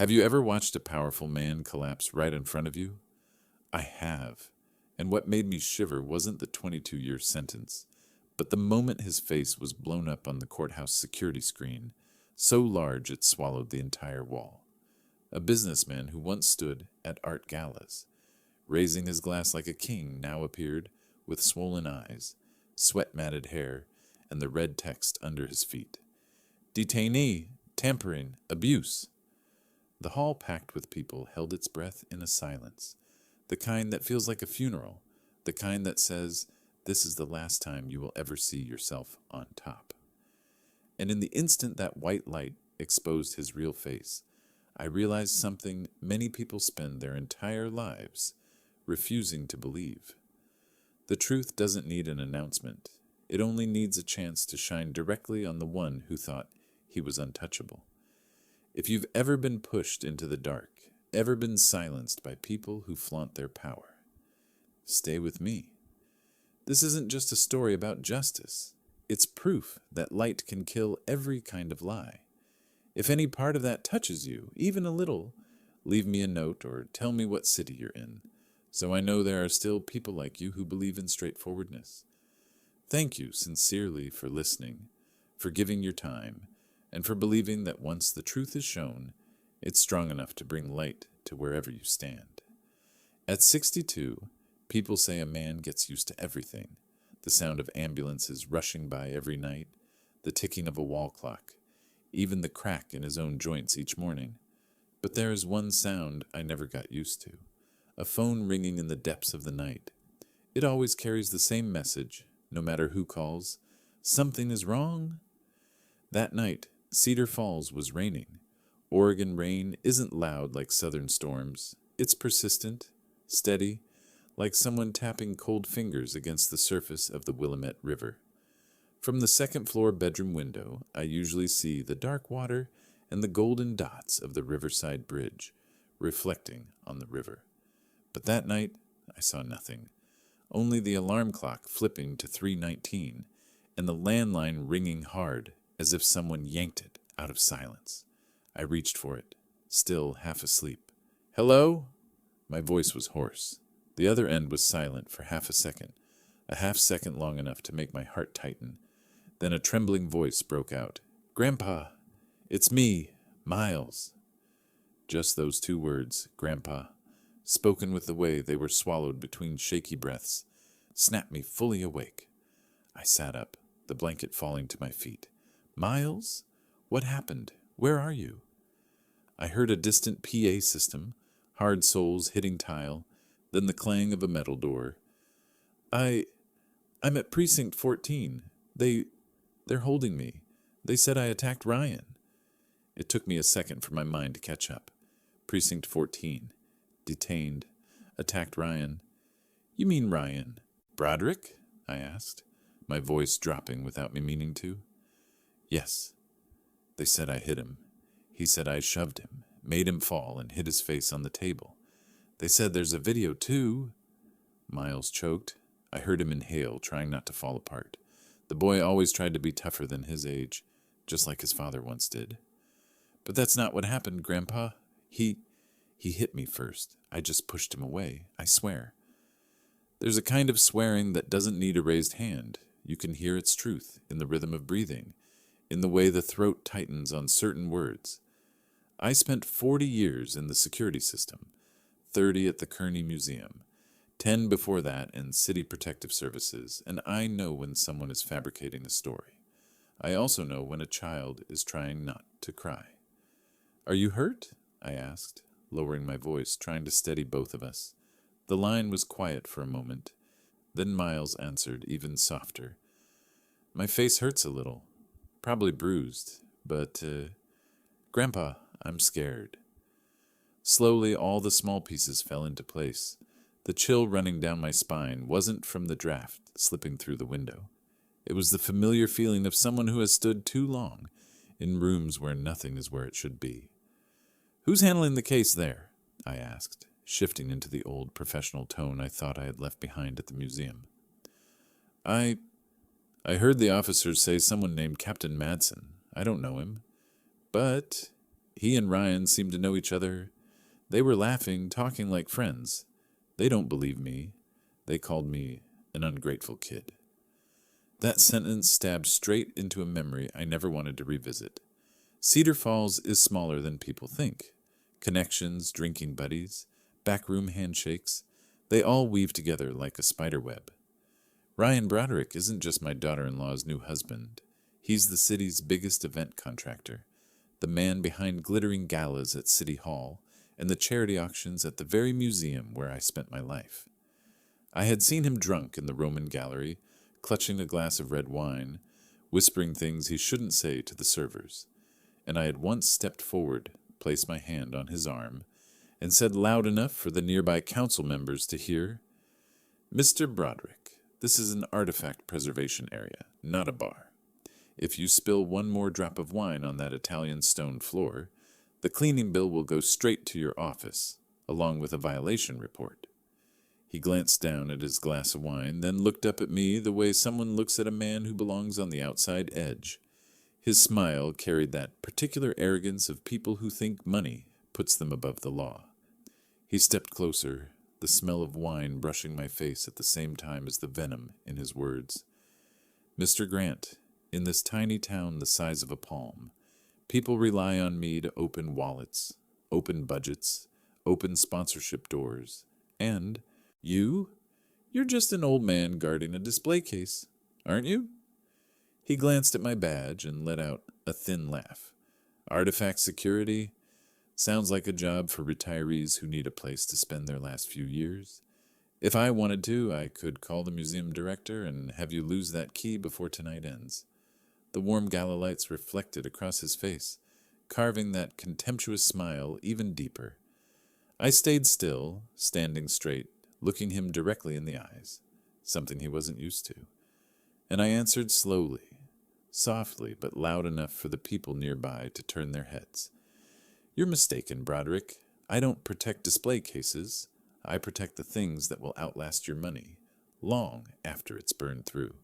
Have you ever watched a powerful man collapse right in front of you? I have. And what made me shiver wasn't the 22-year sentence, but the moment his face was blown up on the courthouse security screen, so large it swallowed the entire wall. A businessman who once stood at art galas, raising his glass like a king, now appeared with swollen eyes, sweat-matted hair, and the red text under his feet. Detainee, tampering, abuse. The hall packed with people held its breath in a silence, the kind that feels like a funeral, the kind that says, this is the last time you will ever see yourself on top. And in the instant that white light exposed his real face, I realized something many people spend their entire lives refusing to believe. The truth doesn't need an announcement. It only needs a chance to shine directly on the one who thought he was untouchable. If you've ever been pushed into the dark, ever been silenced by people who flaunt their power, stay with me. This isn't just a story about justice. It's proof that light can kill every kind of lie. If any part of that touches you, even a little, leave me a note or tell me what city you're in, so I know there are still people like you who believe in straightforwardness. Thank you sincerely for listening, for giving your time, and for believing that once the truth is shown, it's strong enough to bring light to wherever you stand. At 62, people say a man gets used to everything: the sound of ambulances rushing by every night, the ticking of a wall clock, even the crack in his own joints each morning. But there is one sound I never got used to: a phone ringing in the depths of the night. It always carries the same message, no matter who calls. Something is wrong. That night, Cedar Falls was raining. Oregon rain isn't loud like southern storms. It's persistent, steady, like someone tapping cold fingers against the surface of the Willamette River. From the second-floor bedroom window, I usually see the dark water and the golden dots of the riverside bridge, reflecting on the river. But that night, I saw nothing. Only the alarm clock flipping to 3:19, and the landline ringing hard, as if someone yanked it out of silence. I reached for it, still half asleep. "Hello?" My voice was hoarse. The other end was silent for half a half second long enough to make my heart tighten. Then a trembling voice broke out. "Grandpa, it's me, Miles." Just those two words, Grandpa, spoken with the way they were swallowed between shaky breaths, snapped me fully awake. I sat up, the blanket falling to my feet. "Miles? What happened? Where are you?" I heard a distant PA system, hard soles hitting tile, then the clang of a metal door. I'm at Precinct 14. They're holding me. They said I attacked Ryan." It took me a second for my mind to catch up. Precinct 14. Detained. Attacked Ryan. "You mean Ryan? Broderick?" I asked, my voice dropping without me meaning to. "Yes. They said I hit him. He said I shoved him, made him fall, and hit his face on the table. They said there's a video, too." Miles choked. I heard him inhale, trying not to fall apart. The boy always tried to be tougher than his age, just like his father once did. "But that's not what happened, Grandpa. He hit me first. I just pushed him away, I swear." There's a kind of swearing that doesn't need a raised hand. You can hear its truth in the rhythm of breathing, in the way the throat tightens on certain words. I spent 40 years in the security system, 30 at the Kearney Museum, 10 before that in City Protective Services, and I know when someone is fabricating a story. I also know when a child is trying not to cry. "Are you hurt?" I asked, lowering my voice, trying to steady both of us. The line was quiet for a moment. Then Miles answered, even softer. "My face hurts a little. Probably bruised, but, Grandpa, I'm scared." Slowly, all the small pieces fell into place. The chill running down my spine wasn't from the draft slipping through the window. It was the familiar feeling of someone who has stood too long in rooms where nothing is where it should be. "Who's handling the case there?" I asked, shifting into the old professional tone I thought I had left behind at the museum. I heard the officers say someone named Captain Madsen. I don't know him. But He and Ryan seemed to know each other. They were laughing, talking like friends. They don't believe me. They called me an ungrateful kid. That sentence stabbed straight into a memory I never wanted to revisit. Cedar Falls is smaller than people think. Connections, drinking buddies, backroom handshakes, they all weave together like a spider web. Ryan Broderick isn't just my daughter-in-law's new husband. He's the city's biggest event contractor, the man behind glittering galas at City Hall and the charity auctions at the very museum where I spent my life. I had seen him drunk in the Roman gallery, clutching a glass of red wine, whispering things he shouldn't say to the servers, and I had once stepped forward, placed my hand on his arm, and said loud enough for the nearby council members to hear, "Mr. Broderick, this is an artifact preservation area, not a bar. If you spill one more drop of wine on that Italian stone floor, the cleaning bill will go straight to your office, along with a violation report." He glanced down at his glass of wine, then looked up at me the way someone looks at a man who belongs on the outside edge. His smile carried that particular arrogance of people who think money puts them above the law. He stepped closer, the smell of wine brushing my face at the same time as the venom in his words. "Mr. Grant, in this tiny town the size of a palm, people rely on me to open wallets, open budgets, open sponsorship doors, and you're just an old man guarding a display case, aren't you?" He glanced at my badge and let out a thin laugh. "Artifact security? Sounds like a job for retirees who need a place to spend their last few years. If I wanted to, I could call the museum director and have you lose that key before tonight ends." The warm gala lights reflected across his face, carving that contemptuous smile even deeper. I stayed still, standing straight, looking him directly in the eyes, something he wasn't used to. And I answered slowly, softly but loud enough for the people nearby to turn their heads. "You're mistaken, Broderick. I don't protect display cases. I protect the things that will outlast your money, long after it's burned through."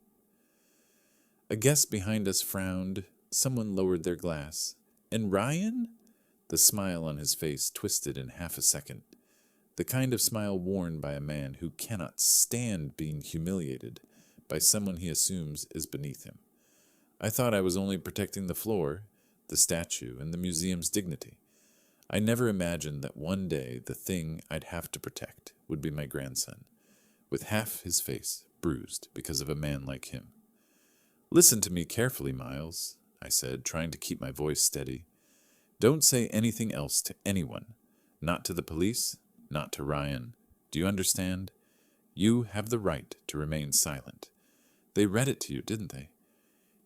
A guest behind us frowned, someone lowered their glass. "And Ryan?" The smile on his face twisted in half a second, the kind of smile worn by a man who cannot stand being humiliated by someone he assumes is beneath him. I thought I was only protecting the floor, the statue, and the museum's dignity. I never imagined that one day the thing I'd have to protect would be my grandson, with half his face bruised because of a man like him. "Listen to me carefully, Miles," I said, trying to keep my voice steady. "Don't say anything else to anyone. Not to the police, not to Ryan. Do you understand? You have the right to remain silent. They read it to you, didn't they?"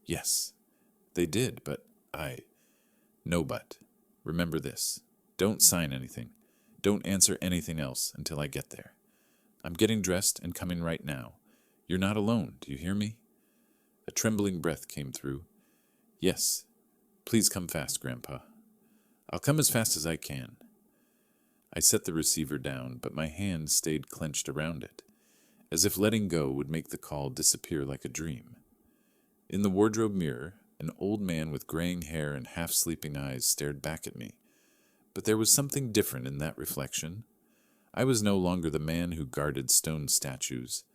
"Yes, they did, but No but. Remember this. Don't sign anything. Don't answer anything else until I get there. I'm getting dressed and coming right now. You're not alone, do you hear me?" A trembling breath came through. "Yes. Please come fast, Grandpa." "I'll come as fast as I can." I set the receiver down, but my hand stayed clenched around it, as if letting go would make the call disappear like a dream. In the wardrobe mirror, an old man with graying hair and half-sleeping eyes stared back at me, but there was something different in that reflection. I was no longer the man who guarded stone statues.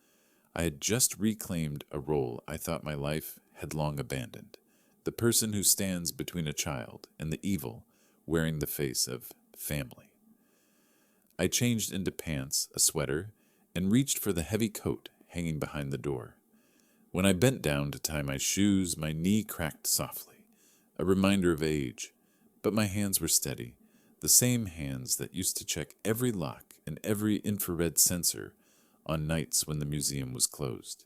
I had just reclaimed a role I thought my life had long abandoned, the person who stands between a child and the evil wearing the face of family. I changed into pants, a sweater, and reached for the heavy coat hanging behind the door. When I bent down to tie my shoes, my knee cracked softly, a reminder of age, but my hands were steady, the same hands that used to check every lock and every infrared sensor on nights when the museum was closed.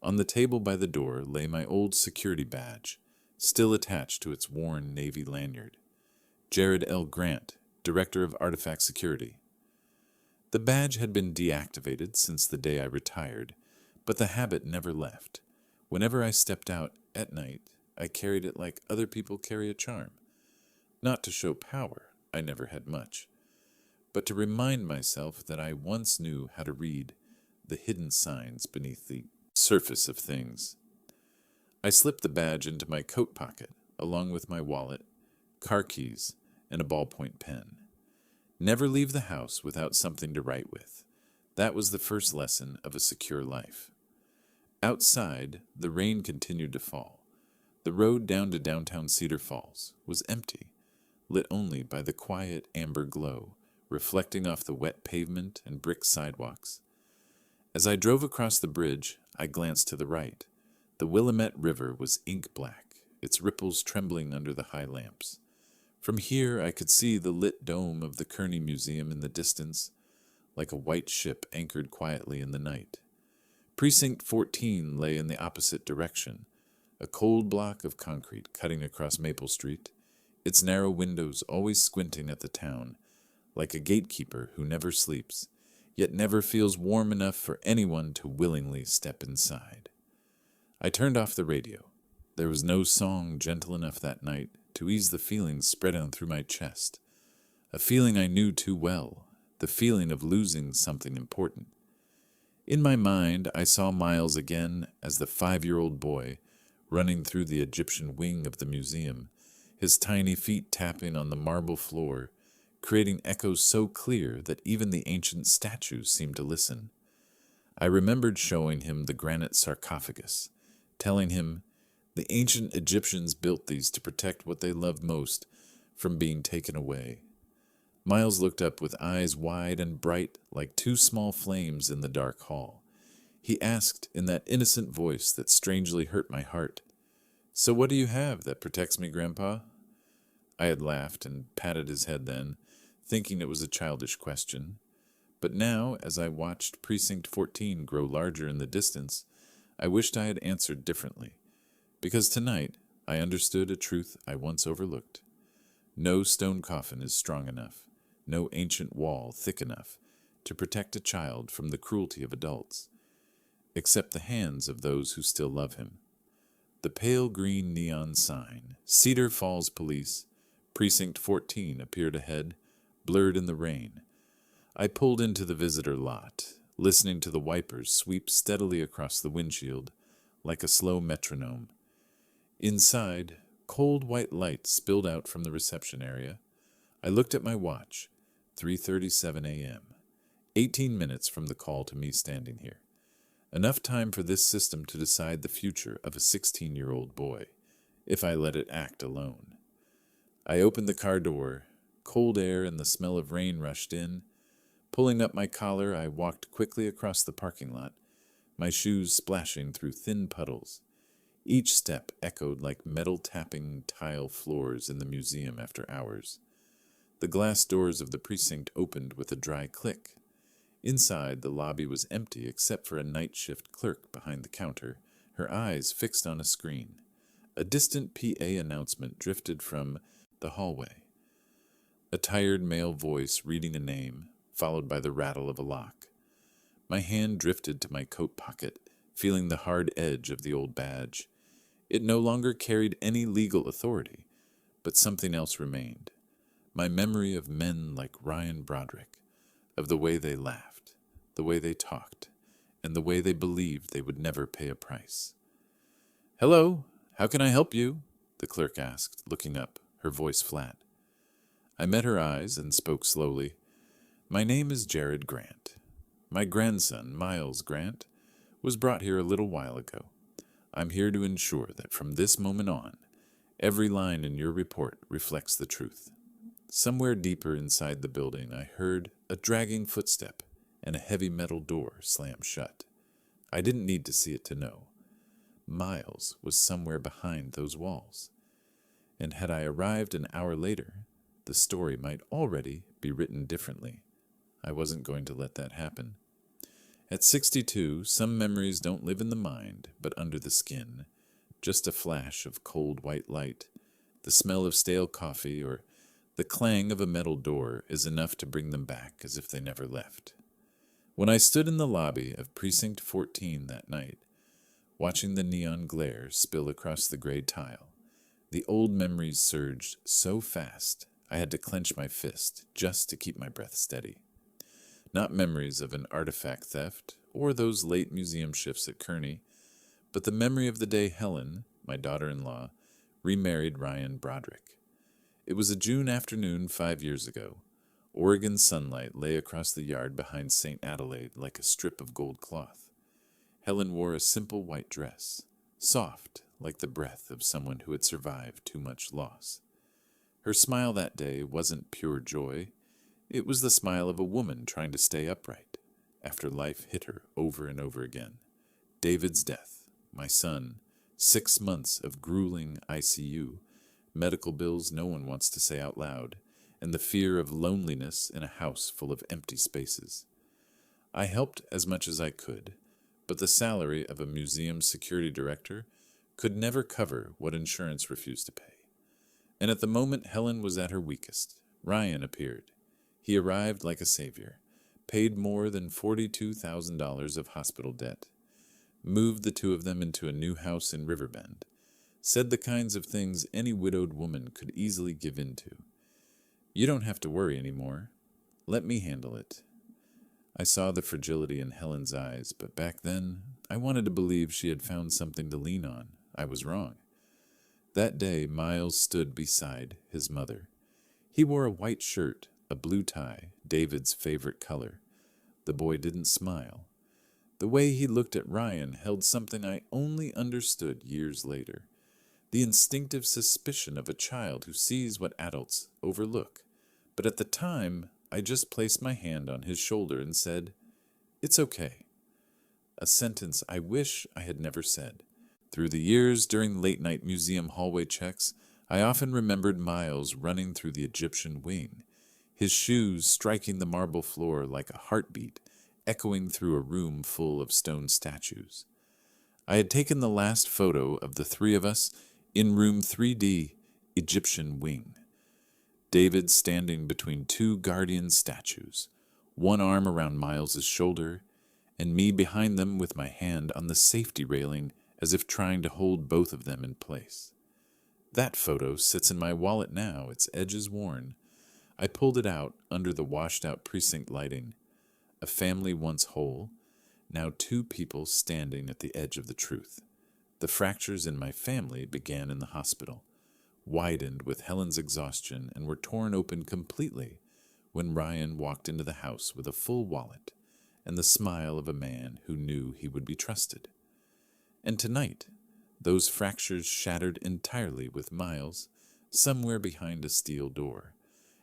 On the table by the door lay my old security badge, still attached to its worn Navy lanyard. Jared L. Grant, Director of Artifact Security. The badge had been deactivated since the day I retired, but the habit never left. Whenever I stepped out at night, I carried it like other people carry a charm. Not to show power, I never had much, but to remind myself that I once knew how to read the hidden signs beneath the surface of things. I slipped the badge into my coat pocket, along with my wallet, car keys, and a ballpoint pen. Never leave the house without something to write with. That was the first lesson of a secure life. Outside, the rain continued to fall. The road down to downtown Cedar Falls was empty, lit only by the quiet amber glow reflecting off the wet pavement and brick sidewalks. As I drove across the bridge, I glanced to the right. The Willamette River was ink black, its ripples trembling under the high lamps. From here, I could see the lit dome of the Kearney Museum in the distance, like a white ship anchored quietly in the night. Precinct 14 lay in the opposite direction, a cold block of concrete cutting across Maple Street, its narrow windows always squinting at the town, like a gatekeeper who never sleeps, yet never feels warm enough for anyone to willingly step inside. I turned off the radio. There was no song gentle enough that night to ease the feelings spread out through my chest, a feeling I knew too well, the feeling of losing something important. In my mind, I saw Miles again as the 5-year-old boy running through the Egyptian wing of the museum, his tiny feet tapping on the marble floor, creating echoes so clear that even the ancient statues seemed to listen. I remembered showing him the granite sarcophagus, telling him the ancient Egyptians built these to protect what they loved most from being taken away. Miles looked up with eyes wide and bright like two small flames in the dark hall. He asked in that innocent voice that strangely hurt my heart, "So what do you have that protects me, Grandpa?" I had laughed and patted his head then, thinking it was a childish question. But now, as I watched Precinct 14 grow larger in the distance, I wished I had answered differently. Because tonight, I understood a truth I once overlooked. No stone coffin is strong enough, no ancient wall thick enough to protect a child from the cruelty of adults, except the hands of those who still love him. The pale green neon sign, Cedar Falls Police, Precinct 14, appeared ahead, blurred in the rain. I pulled into the visitor lot, listening to the wipers sweep steadily across the windshield, like a slow metronome. Inside, cold white light spilled out from the reception area. I looked at my watch, 3:37 a.m., 18 minutes from the call to me standing here. Enough time for this system to decide the future of a 16-year-old boy, if I let it act alone. I opened the car door. Cold air and the smell of rain rushed in. Pulling up my collar, I walked quickly across the parking lot, my shoes splashing through thin puddles. Each step echoed like metal tapping tile floors in the museum after hours. The glass doors of the precinct opened with a dry click. Inside, the lobby was empty except for a night shift clerk behind the counter, her eyes fixed on a screen. A distant PA announcement drifted from the hallway. A tired male voice reading a name, followed by the rattle of a lock. My hand drifted to my coat pocket, feeling the hard edge of the old badge. It no longer carried any legal authority, but something else remained. My memory of men like Ryan Broderick, of the way they laughed, the way they talked, and the way they believed they would never pay a price. "Hello, how can I help you?" the clerk asked, looking up, her voice flat. I met her eyes and spoke slowly. "My name is Jared Grant. My grandson, Miles Grant, was brought here a little while ago. I'm here to ensure that from this moment on, every line in your report reflects the truth." Somewhere deeper inside the building, I heard a dragging footstep and a heavy metal door slam shut. I didn't need to see it to know. Miles was somewhere behind those walls. And had I arrived an hour later, the story might already be written differently. I wasn't going to let that happen. At 62, some memories don't live in the mind, but under the skin. Just a flash of cold white light, the smell of stale coffee, or the clang of a metal door is enough to bring them back as if they never left. When I stood in the lobby of Precinct 14 that night, watching the neon glare spill across the gray tile, the old memories surged so fast I had to clench my fist just to keep my breath steady. Not memories of an artifact theft or those late museum shifts at Kearney, but the memory of the day Helen, my daughter-in-law, remarried Ryan Broderick. It was a June afternoon 5 years ago. Oregon sunlight lay across the yard behind St. Adelaide like a strip of gold cloth. Helen wore a simple white dress, soft like the breath of someone who had survived too much loss. Her smile that day wasn't pure joy. It was the smile of a woman trying to stay upright after life hit her over and over again. David's death, my son, 6 months of grueling ICU, medical bills no one wants to say out loud, and the fear of loneliness in a house full of empty spaces. I helped as much as I could, but the salary of a museum security director could never cover what insurance refused to pay. And at the moment Helen was at her weakest, Ryan appeared. He arrived like a savior, paid more than $42,000 of hospital debt, moved the two of them into a new house in Riverbend, said the kinds of things any widowed woman could easily give in to. You don't have to worry anymore. Let me handle it. I saw the fragility in Helen's eyes, but back then I wanted to believe she had found something to lean on. I was wrong. That day, Miles stood beside his mother. He wore a white shirt, a blue tie, David's favorite color. The boy didn't smile. The way he looked at Ryan held something I only understood years later. The instinctive suspicion of a child who sees what adults overlook. But at the time, I just placed my hand on his shoulder and said, "It's okay." A sentence I wish I had never said. Through the years, during late-night museum hallway checks, I often remembered Miles running through the Egyptian wing, his shoes striking the marble floor like a heartbeat, echoing through a room full of stone statues. I had taken the last photo of the three of us in room 3D, Egyptian wing. David standing between two guardian statues, one arm around Miles's shoulder, and me behind them with my hand on the safety railing as if trying to hold both of them in place. That photo sits in my wallet now, its edges worn. I pulled it out under the washed-out precinct lighting. A family once whole, now two people standing at the edge of the truth. The fractures in my family began in the hospital, widened with Helen's exhaustion, and were torn open completely when Ryan walked into the house with a full wallet and the smile of a man who knew he would be trusted. And tonight, those fractures shattered entirely with Miles somewhere behind a steel door,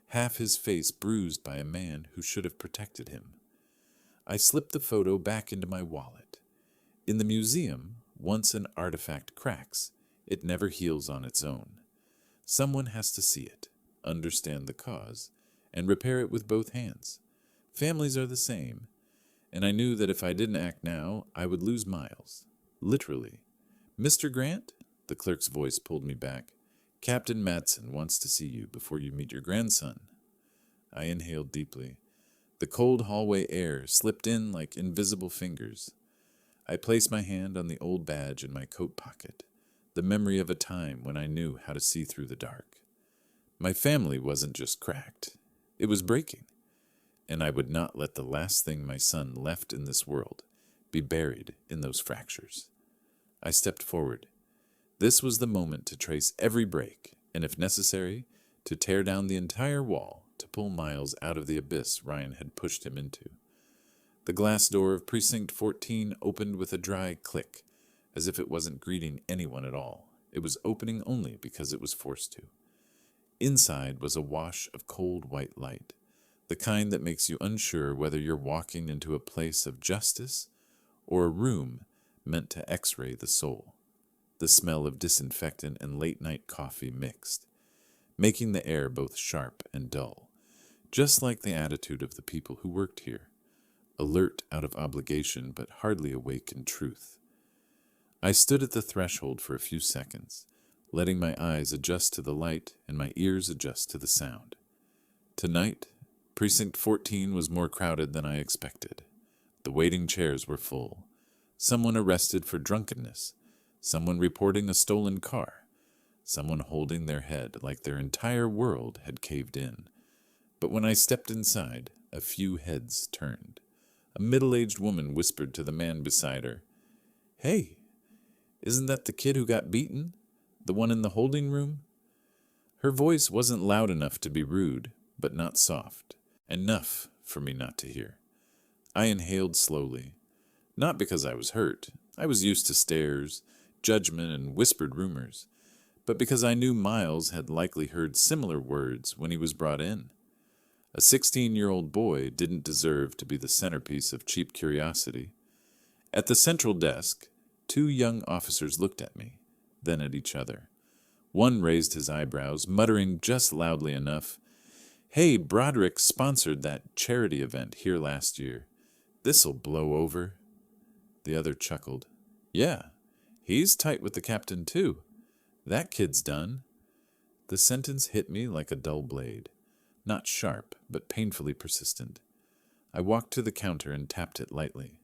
half his face bruised by a man who should have protected him. I slipped the photo back into my wallet. In the museum, once an artifact cracks, it never heals on its own. Someone has to see it, understand the cause, and repair it with both hands. Families are the same, and I knew that if I didn't act now, I would lose Miles. Literally. "Mr. Grant?" The clerk's voice pulled me back. "Captain Matson wants to see you before you meet your grandson." I inhaled deeply. The cold hallway air slipped in like invisible fingers. I placed my hand on the old badge in my coat pocket, the memory of a time when I knew how to see through the dark. My family wasn't just cracked. It was breaking. And I would not let the last thing my son left in this world be buried in those fractures. I stepped forward. This was the moment to trace every break, and if necessary, to tear down the entire wall to pull Miles out of the abyss Ryan had pushed him into. The glass door of Precinct 14 opened with a dry click, as if it wasn't greeting anyone at all. It was opening only because it was forced to. Inside was a wash of cold white light, the kind that makes you unsure whether you're walking into a place of justice or a room meant to x-ray the soul. The smell of disinfectant and late-night coffee mixed, making the air both sharp and dull, just like the attitude of the people who worked here, alert out of obligation but hardly awake in truth. I stood at the threshold for a few seconds, letting my eyes adjust to the light and my ears adjust to the sound. Tonight, Precinct 14 was more crowded than I expected. The waiting chairs were full. Someone arrested for drunkenness, someone reporting a stolen car, someone holding their head like their entire world had caved in. But when I stepped inside, a few heads turned. A middle-aged woman whispered to the man beside her, "Hey, isn't that the kid who got beaten? The one in the holding room?" Her voice wasn't loud enough to be rude, but not soft. Enough for me not to hear. I inhaled slowly. Not because I was hurt. I was used to stares, judgment, and whispered rumors. But because I knew Miles had likely heard similar words when he was brought in. A 16-year-old boy didn't deserve to be the centerpiece of cheap curiosity. At the central desk, 2 young officers looked at me, then at each other. One raised his eyebrows, muttering just loudly enough, "Hey, Broderick sponsored that charity event here last year. This'll blow over." The other chuckled. "Yeah, he's tight with the captain too. That kid's done." The sentence hit me like a dull blade. Not sharp, but painfully persistent. I walked to the counter and tapped it lightly.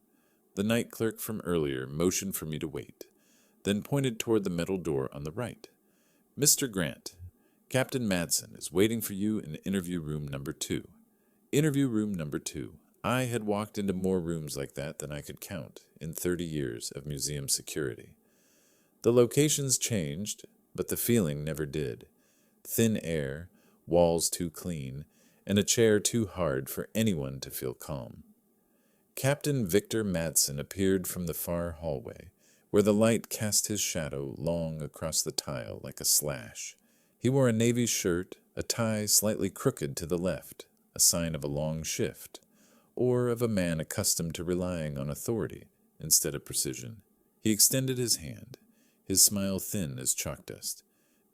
The night clerk from earlier motioned for me to wait, then pointed toward the metal door on the right. "Mr. Grant, Captain Madsen is waiting for you in interview room number 2. Interview room number 2. I had walked into more rooms like that than I could count in 30 years of museum security. The locations changed, but the feeling never did. Thin air, walls too clean, and a chair too hard for anyone to feel calm. Captain Victor Madsen appeared from the far hallway, where the light cast his shadow long across the tile like a slash. He wore a navy shirt, a tie slightly crooked to the left, a sign of a long shift, or of a man accustomed to relying on authority instead of precision. He extended his hand, his smile thin as chalk dust.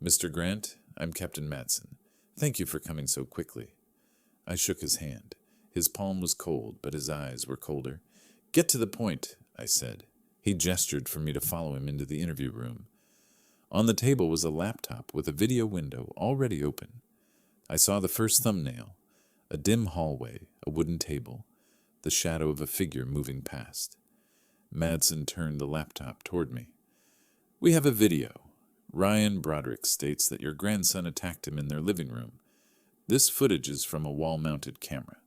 "Mr. Grant, I'm Captain Madsen. Thank you for coming so quickly." I shook his hand. His palm was cold, but his eyes were colder. "Get to the point," I said. He gestured for me to follow him into the interview room. On the table was a laptop with a video window already open. I saw the first thumbnail, a dim hallway, a wooden table, the shadow of a figure moving past. Madsen turned the laptop toward me. "We have a video. Ryan Broderick states that your grandson attacked him in their living room. This footage is from a wall-mounted camera."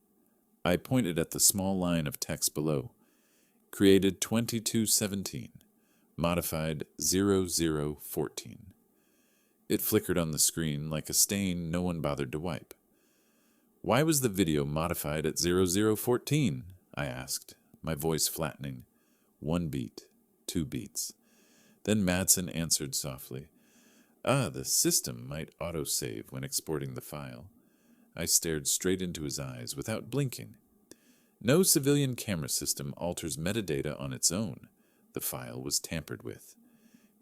I pointed at the small line of text below. "Created 22/17, modified 0014. It flickered on the screen like a stain no one bothered to wipe. "Why was the video modified at 0014? I asked, my voice flattening. 1 beat, 2 beats. Then Madsen answered softly, "The system might autosave when exporting the file." I stared straight into his eyes without blinking. "No civilian camera system alters metadata on its own. The file was tampered with."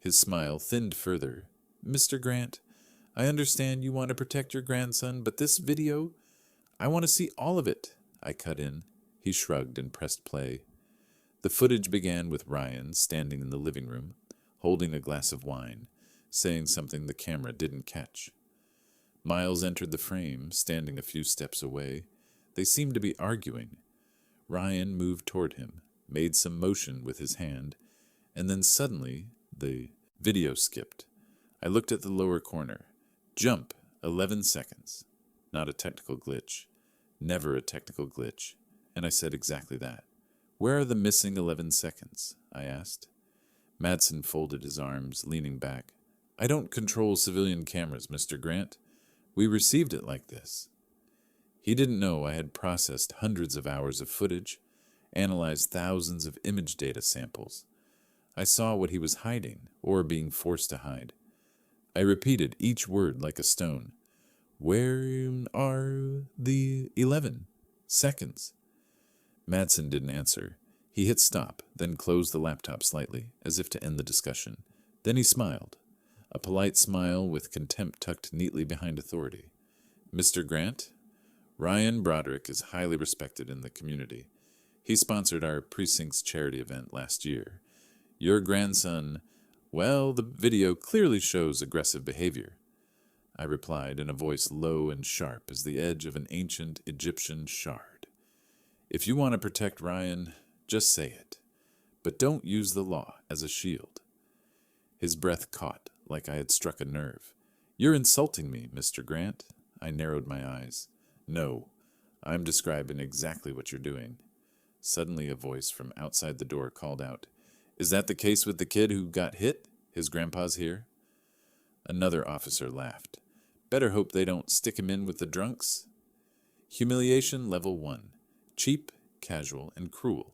His smile thinned further. "Mr. Grant, I understand you want to protect your grandson, but this video, I want to see all of it," I cut in. He shrugged and pressed play. The footage began with Ryan standing in the living room, holding a glass of wine, saying something the camera didn't catch. Miles entered the frame, standing a few steps away. They seemed to be arguing. Ryan moved toward him, made some motion with his hand, and then suddenly the video skipped. I looked at the lower corner. Jump, 11 seconds. Not a technical glitch. Never a technical glitch. And I said exactly that. "Where are the missing 11 seconds?" I asked. Madsen folded his arms, leaning back. "I don't control civilian cameras, Mr. Grant. We received it like this." He didn't know I had processed hundreds of hours of footage, analyzed thousands of image data samples. I saw what he was hiding, or being forced to hide. I repeated each word like a stone. "Where are the 11 seconds?" Madsen didn't answer. He hit stop, then closed the laptop slightly, as if to end the discussion. Then he smiled. A polite smile with contempt tucked neatly behind authority. "Mr. Grant, Ryan Broderick is highly respected in the community. He sponsored our precinct's charity event last year. Your grandson, well, the video clearly shows aggressive behavior." I replied in a voice low and sharp as the edge of an ancient Egyptian shard. "If you want to protect Ryan, just say it. But don't use the law as a shield." His breath caught, like I had struck a nerve. "You're insulting me, Mr. Grant." I narrowed my eyes. "No, I'm describing exactly what you're doing." Suddenly a voice from outside the door called out, "Is that the case with the kid who got hit? His grandpa's here?" Another officer laughed. Better hope they don't stick him in with the drunks. Humiliation level 1. Cheap, casual, and cruel.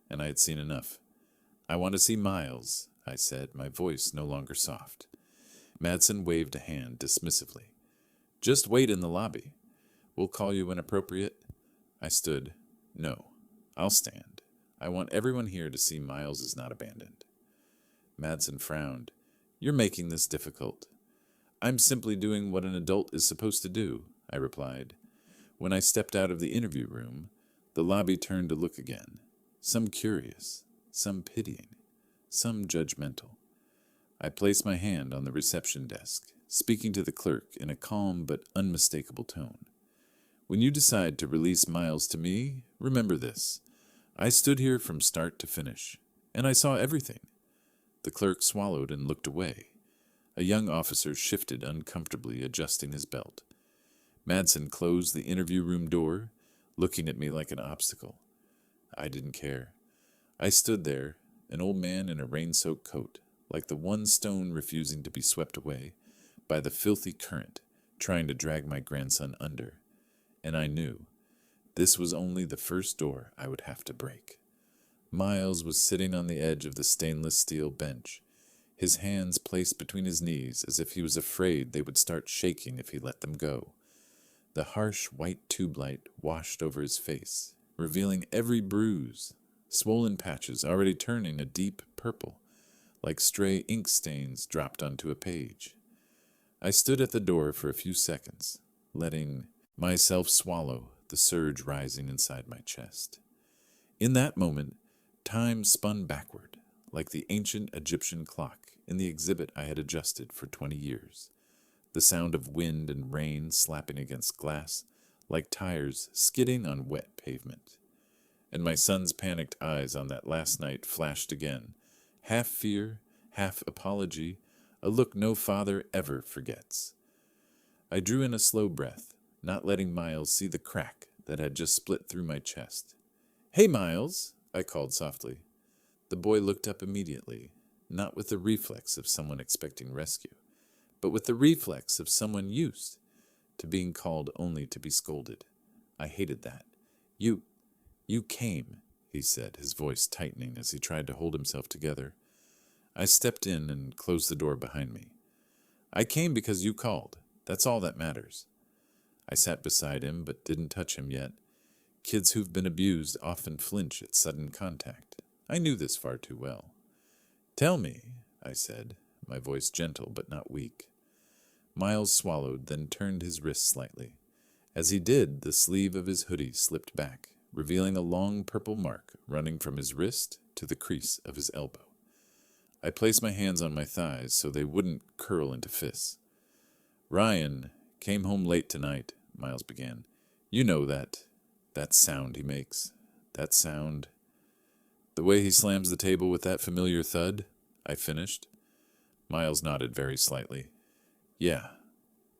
And I had seen enough. I want to see Miles, I said, my voice no longer soft. Madsen waved a hand dismissively. Just wait in the lobby. We'll call you when appropriate. I stood. No, I'll stand. I want everyone here to see Miles is not abandoned. Madsen frowned. You're making this difficult. I'm simply doing what an adult is supposed to do, I replied. When I stepped out of the interview room, the lobby turned to look again. Some curious, some pitying, some judgmental. I placed my hand on the reception desk, speaking to the clerk in a calm but unmistakable tone. When you decide to release Miles to me, remember this. I stood here from start to finish, and I saw everything. The clerk swallowed and looked away. A young officer shifted uncomfortably, adjusting his belt. Madsen closed the interview room door, looking at me like an obstacle. I didn't care. I stood there, an old man in a rain-soaked coat, like the one stone refusing to be swept away by the filthy current, trying to drag my grandson under. And I knew this was only the first door I would have to break. Miles was sitting on the edge of the stainless steel bench, his hands placed between his knees as if he was afraid they would start shaking if he let them go. The harsh white tube light washed over his face, revealing every bruise, swollen patches already turning a deep purple, like stray ink stains dropped onto a page. I stood at the door for a few seconds, letting myself swallow the surge rising inside my chest. In that moment, time spun backward, like the ancient Egyptian clock in the exhibit I had adjusted for 20 years. The sound of wind and rain slapping against glass, like tires skidding on wet pavement. And my son's panicked eyes on that last night flashed again, half fear, half apology, a look no father ever forgets. I drew in a slow breath, not letting Miles see the crack that had just split through my chest. "Hey, Miles," I called softly. The boy looked up immediately, not with the reflex of someone expecting rescue, but with the reflex of someone used to being called only to be scolded. I hated that. You came," he said, his voice tightening as he tried to hold himself together. I stepped in and closed the door behind me. "I came because you called. That's all that matters." I sat beside him, but didn't touch him yet. Kids who've been abused often flinch at sudden contact. I knew this far too well. "Tell me," I said, my voice gentle but not weak. Miles swallowed, then turned his wrist slightly. As he did, the sleeve of his hoodie slipped back, revealing a long purple mark running from his wrist to the crease of his elbow. I placed my hands on my thighs so they wouldn't curl into fists. "Ryan came home late tonight," Miles began. "You know that sound he makes. That sound. The way he slams the table with that familiar thud," I finished. Miles nodded very slightly. "Yeah,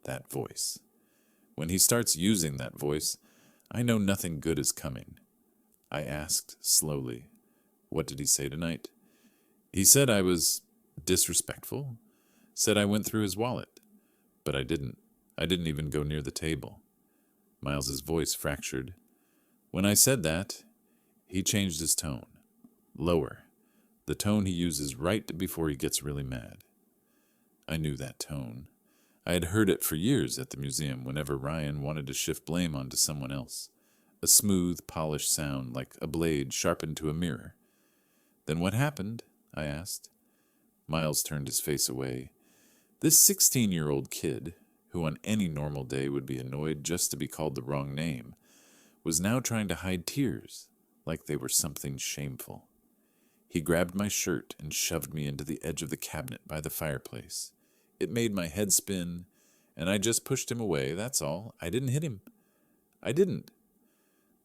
that voice. When he starts using that voice, I know nothing good is coming." I asked slowly, "What did he say tonight?" "He said I was disrespectful, said I went through his wallet, but I didn't. I didn't even go near the table." Miles's voice fractured. "When I said that, he changed his tone. Lower. The tone he uses right before he gets really mad." I knew that tone. I had heard it for years at the museum whenever Ryan wanted to shift blame onto someone else. A smooth, polished sound like a blade sharpened to a mirror. "Then what happened?" I asked. Miles turned his face away. This 16-year-old kid, who on any normal day would be annoyed just to be called the wrong name, was now trying to hide tears like they were something shameful. He grabbed my shirt and shoved me into the edge of the cabinet by the fireplace. It made my head spin, and I just pushed him away, that's all. I didn't hit him. I didn't.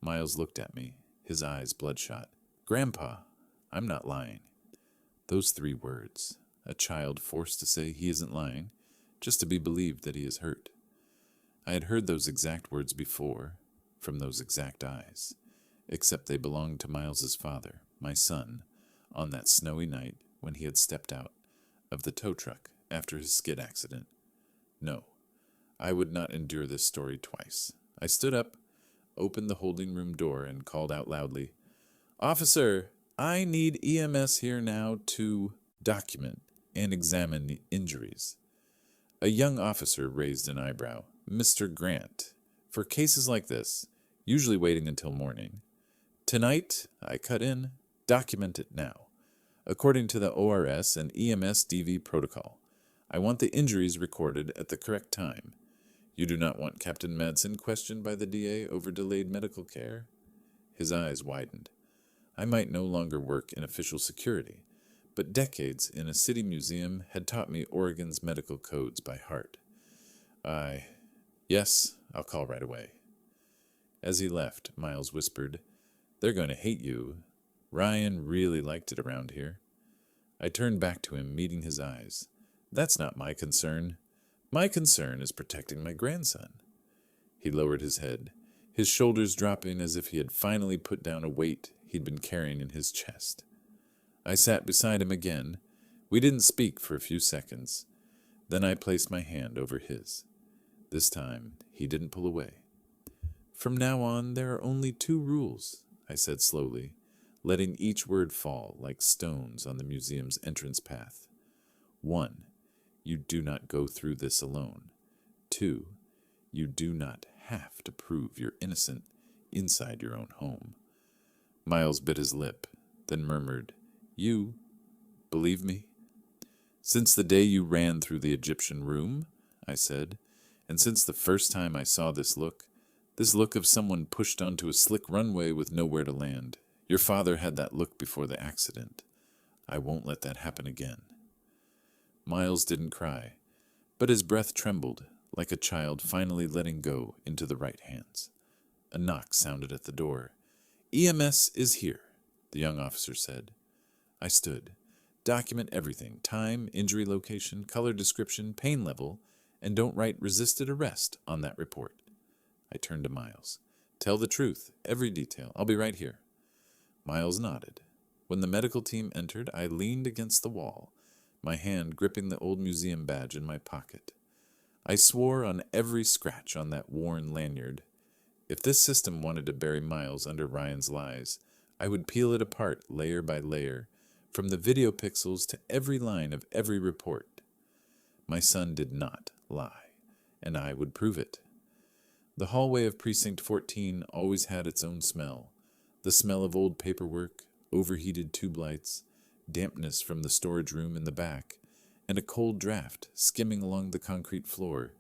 Miles looked at me, his eyes bloodshot. "Grandpa, I'm not lying." Those 3 words, a child forced to say he isn't lying, just to be believed that he is hurt. I had heard those exact words before, from those exact eyes, except they belonged to Miles's father, my son, on that snowy night when he had stepped out of the tow truck after his skid accident. No, I would not endure this story twice. I stood up, opened the holding room door, and called out loudly, "Officer, I need EMS here now to document and examine the injuries." A young officer raised an eyebrow. "Mr. Grant, for cases like this, usually waiting until morning. Tonight," I cut in, "document it now. According to the ORS and EMS DV protocol, I want the injuries recorded at the correct time. You do not want Captain Madsen questioned by the DA over delayed medical care?" His eyes widened. I might no longer work in official security, but decades in a city museum had taught me Oregon's medical codes by heart. Yes, I'll call right away." As he left, Miles whispered, "They're going to hate you. Ryan really liked it around here." I turned back to him, meeting his eyes. "That's not my concern. My concern is protecting my grandson." He lowered his head, his shoulders dropping as if he had finally put down a weight he'd been carrying in his chest. I sat beside him again. We didn't speak for a few seconds. Then I placed my hand over his. This time, he didn't pull away. "From now on, there are only 2 rules," I said slowly, letting each word fall like stones on the museum's entrance path. 1, you do not go through this alone. 2, you do not have to prove you're innocent inside your own home. Miles bit his lip, then murmured, "You believe me?" "Since the day you ran through the Egyptian room," I said, "and since the first time I saw this look of someone pushed onto a slick runway with nowhere to land. Your father had that look before the accident. I won't let that happen again." Miles didn't cry, but his breath trembled, like a child finally letting go into the right hands. A knock sounded at the door. "EMS is here," the young officer said. I stood. "Document everything: time, injury location, color description, pain level, and don't write resisted arrest on that report." I turned to Miles. "Tell the truth, every detail. I'll be right here." Miles nodded. When the medical team entered, I leaned against the wall, my hand gripping the old museum badge in my pocket. I swore on every scratch on that worn lanyard. If this system wanted to bury Miles under Ryan's lies, I would peel it apart layer by layer, from the video pixels to every line of every report. My son did not lie, and I would prove it. The hallway of Precinct 14 always had its own smell. The smell of old paperwork, overheated tube lights, dampness from the storage room in the back, and a cold draft skimming along the concrete floor,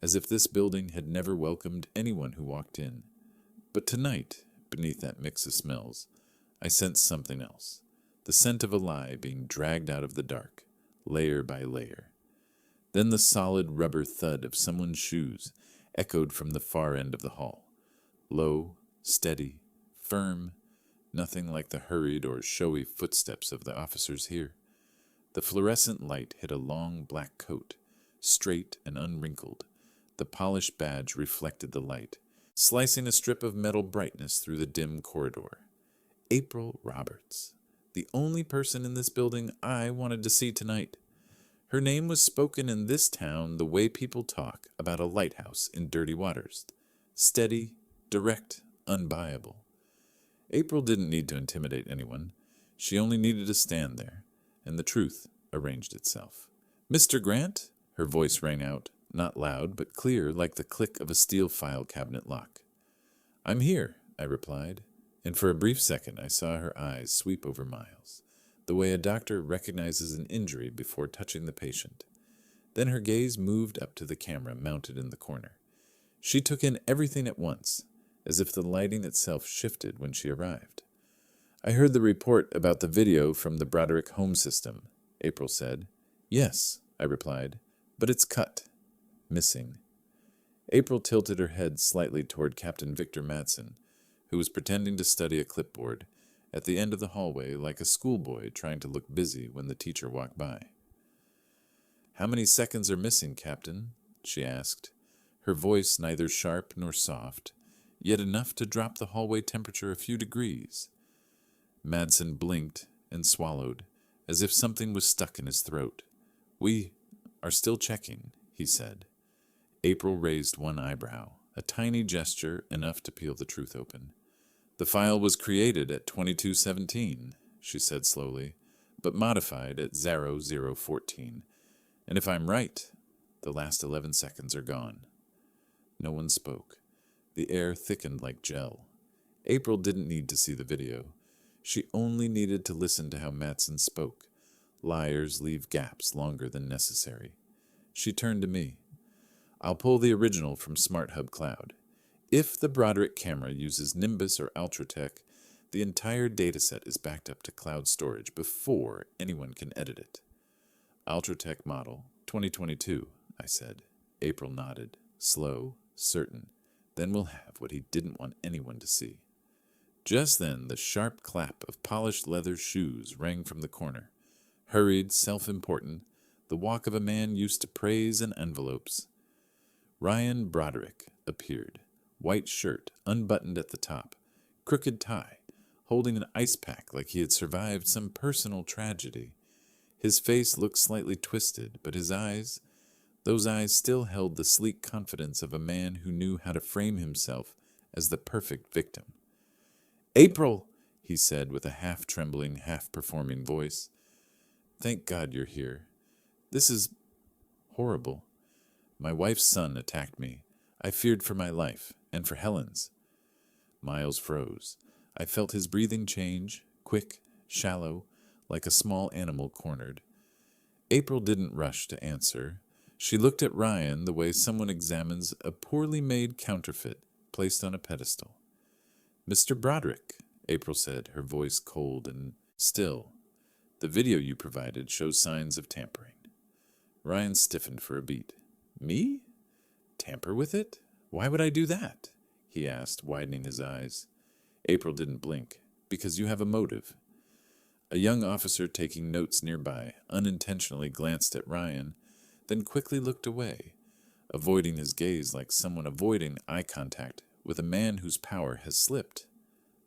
as if this building had never welcomed anyone who walked in. But tonight, beneath that mix of smells, I sensed something else. The scent of a lie being dragged out of the dark, layer by layer. Then the solid rubber thud of someone's shoes echoed from the far end of the hall. Low, steady, firm, nothing like the hurried or showy footsteps of the officers here. The fluorescent light hit a long black coat, straight and unwrinkled. The polished badge reflected the light, slicing a strip of metal brightness through the dim corridor. April Roberts, the only person in this building I wanted to see tonight. Her name was spoken in this town the way people talk about a lighthouse in dirty waters. Steady, direct, unbuyable. April didn't need to intimidate anyone. She only needed to stand there, and the truth arranged itself. "Mr. Grant?" Her voice rang out, not loud, but clear like the click of a steel file cabinet lock. "I'm here," I replied, and for a brief second I saw her eyes sweep over Miles, the way a doctor recognizes an injury before touching the patient. Then her gaze moved up to the camera mounted in the corner. She took in everything at once, as if the lighting itself shifted when she arrived. "I heard the report about the video from the Broderick home system," April said. "Yes," I replied, "but it's cut. Missing." April tilted her head slightly toward Captain Victor Madsen, who was pretending to study a clipboard at the end of the hallway like a schoolboy trying to look busy when the teacher walked by. "How many seconds are missing, Captain?" she asked, her voice neither sharp nor soft, yet enough to drop the hallway temperature a few degrees. Madsen blinked and swallowed, as if something was stuck in his throat. "We are still checking," he said. April raised one eyebrow, a tiny gesture enough to peel the truth open. The file was created at 2217, she said slowly, but modified at 0014. And if I'm right, the last 11 seconds are gone. No one spoke. The air thickened like gel. April didn't need to see the video. She only needed to listen to how Matson spoke. Liars leave gaps longer than necessary. She turned to me. I'll pull the original from Smart Hub Cloud. If the Broderick camera uses Nimbus or Ultratech, the entire dataset is backed up to cloud storage before anyone can edit it. Ultratech model, 2022, I said. April nodded, slow, certain. Then we'll have what he didn't want anyone to see. Just then, the sharp clap of polished leather shoes rang from the corner. Hurried, self-important, the walk of a man used to praise and envelopes. Ryan Broderick appeared, white shirt, unbuttoned at the top, crooked tie, holding an ice pack like he had survived some personal tragedy. His face looked slightly twisted, but his eyes, those eyes still held the sleek confidence of a man who knew how to frame himself as the perfect victim. "April," he said with a half-trembling, half-performing voice. "Thank God you're here. This is horrible. My wife's son attacked me. I feared for my life, and for Helen's." Miles froze. I felt his breathing change, quick, shallow, like a small animal cornered. April didn't rush to answer. She looked at Ryan the way someone examines a poorly made counterfeit placed on a pedestal. "Mr. Broderick," April said, her voice cold and still, "the video you provided shows signs of tampering." Ryan stiffened for a beat. "Me? Tamper with it? Why would I do that?" he asked, widening his eyes. April didn't blink. "Because you have a motive." A young officer taking notes nearby unintentionally glanced at Ryan, then quickly looked away, avoiding his gaze like someone avoiding eye contact with a man whose power has slipped.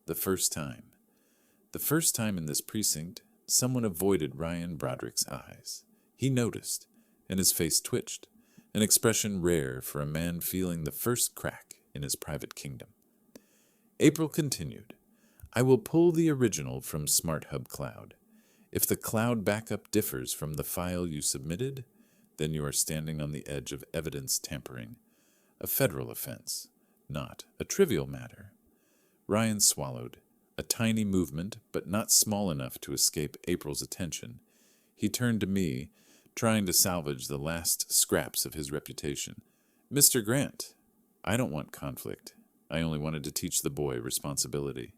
The first time in this precinct, someone avoided Ryan Broderick's eyes. He noticed, and his face twitched, an expression rare for a man feeling the first crack in his private kingdom. April continued, "I will pull the original from Smart Hub Cloud. If the cloud backup differs from the file you submitted, then you are standing on the edge of evidence tampering, a federal offense, not a trivial matter." Ryan swallowed, a tiny movement, but not small enough to escape April's attention. He turned to me, trying to salvage the last scraps of his reputation. "Mr. Grant, I don't want conflict. I only wanted to teach the boy responsibility."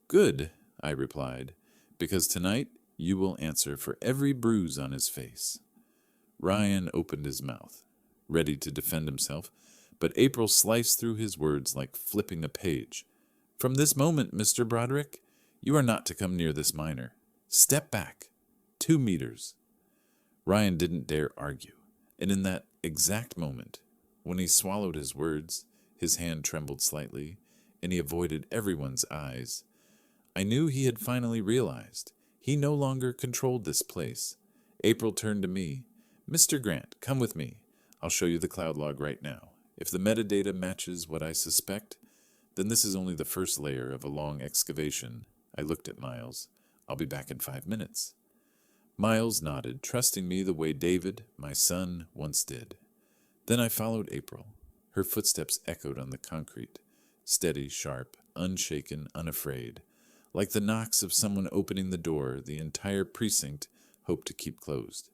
"Good," I replied, "because tonight you will answer for every bruise on his face." Ryan opened his mouth, ready to defend himself, but April sliced through his words like flipping a page. "From this moment, Mr. Broderick, you are not to come near this minor. Step back. 2 meters. Ryan didn't dare argue, and in that exact moment, when he swallowed his words, his hand trembled slightly, and he avoided everyone's eyes. I knew he had finally realized he no longer controlled this place. April turned to me. "Mr. Grant, come with me. I'll show you the cloud log right now. If the metadata matches what I suspect, then this is only the first layer of a long excavation." I looked at Miles. "I'll be back in 5 minutes." Miles nodded, trusting me the way David, my son, once did. Then I followed April. Her footsteps echoed on the concrete, steady, sharp, unshaken, unafraid, like the knocks of someone opening the door the entire precinct hoped to keep closed.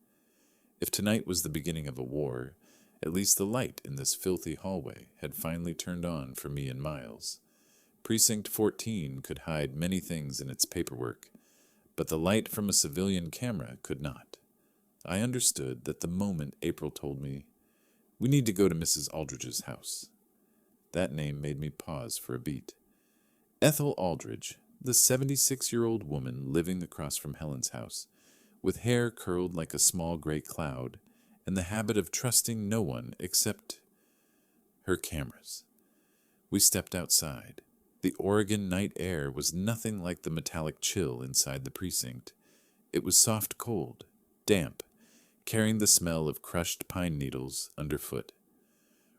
If tonight was the beginning of a war, at least the light in this filthy hallway had finally turned on for me and Miles. Precinct 14 could hide many things in its paperwork, but the light from a civilian camera could not. I understood that the moment April told me, "We need to go to Mrs. Aldridge's house." That name made me pause for a beat. Ethel Aldridge, the 76-year-old woman living across from Helen's house, with hair curled like a small gray cloud, and the habit of trusting no one except her cameras. We stepped outside. The Oregon night air was nothing like the metallic chill inside the precinct. It was soft cold, damp, carrying the smell of crushed pine needles underfoot.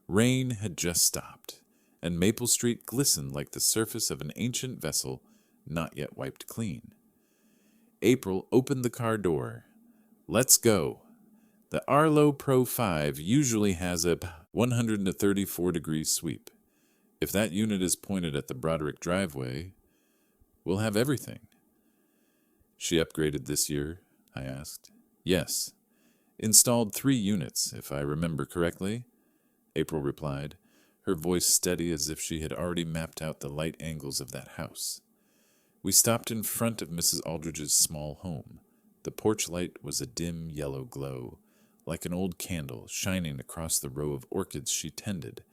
Rain had just stopped, and Maple Street glistened like the surface of an ancient vessel not yet wiped clean. April opened the car door. "Let's go." The Arlo Pro 5 usually has a 134-degree sweep. If that unit is pointed at the Broderick driveway, we'll have everything. "She upgraded this year?" I asked. "Yes. Installed 3 units, if I remember correctly," April replied, her voice steady as if she had already mapped out the light angles of that house. We stopped in front of Mrs. Aldridge's small home. The porch light was a dim yellow glow, like an old candle shining across the row of orchids she tended,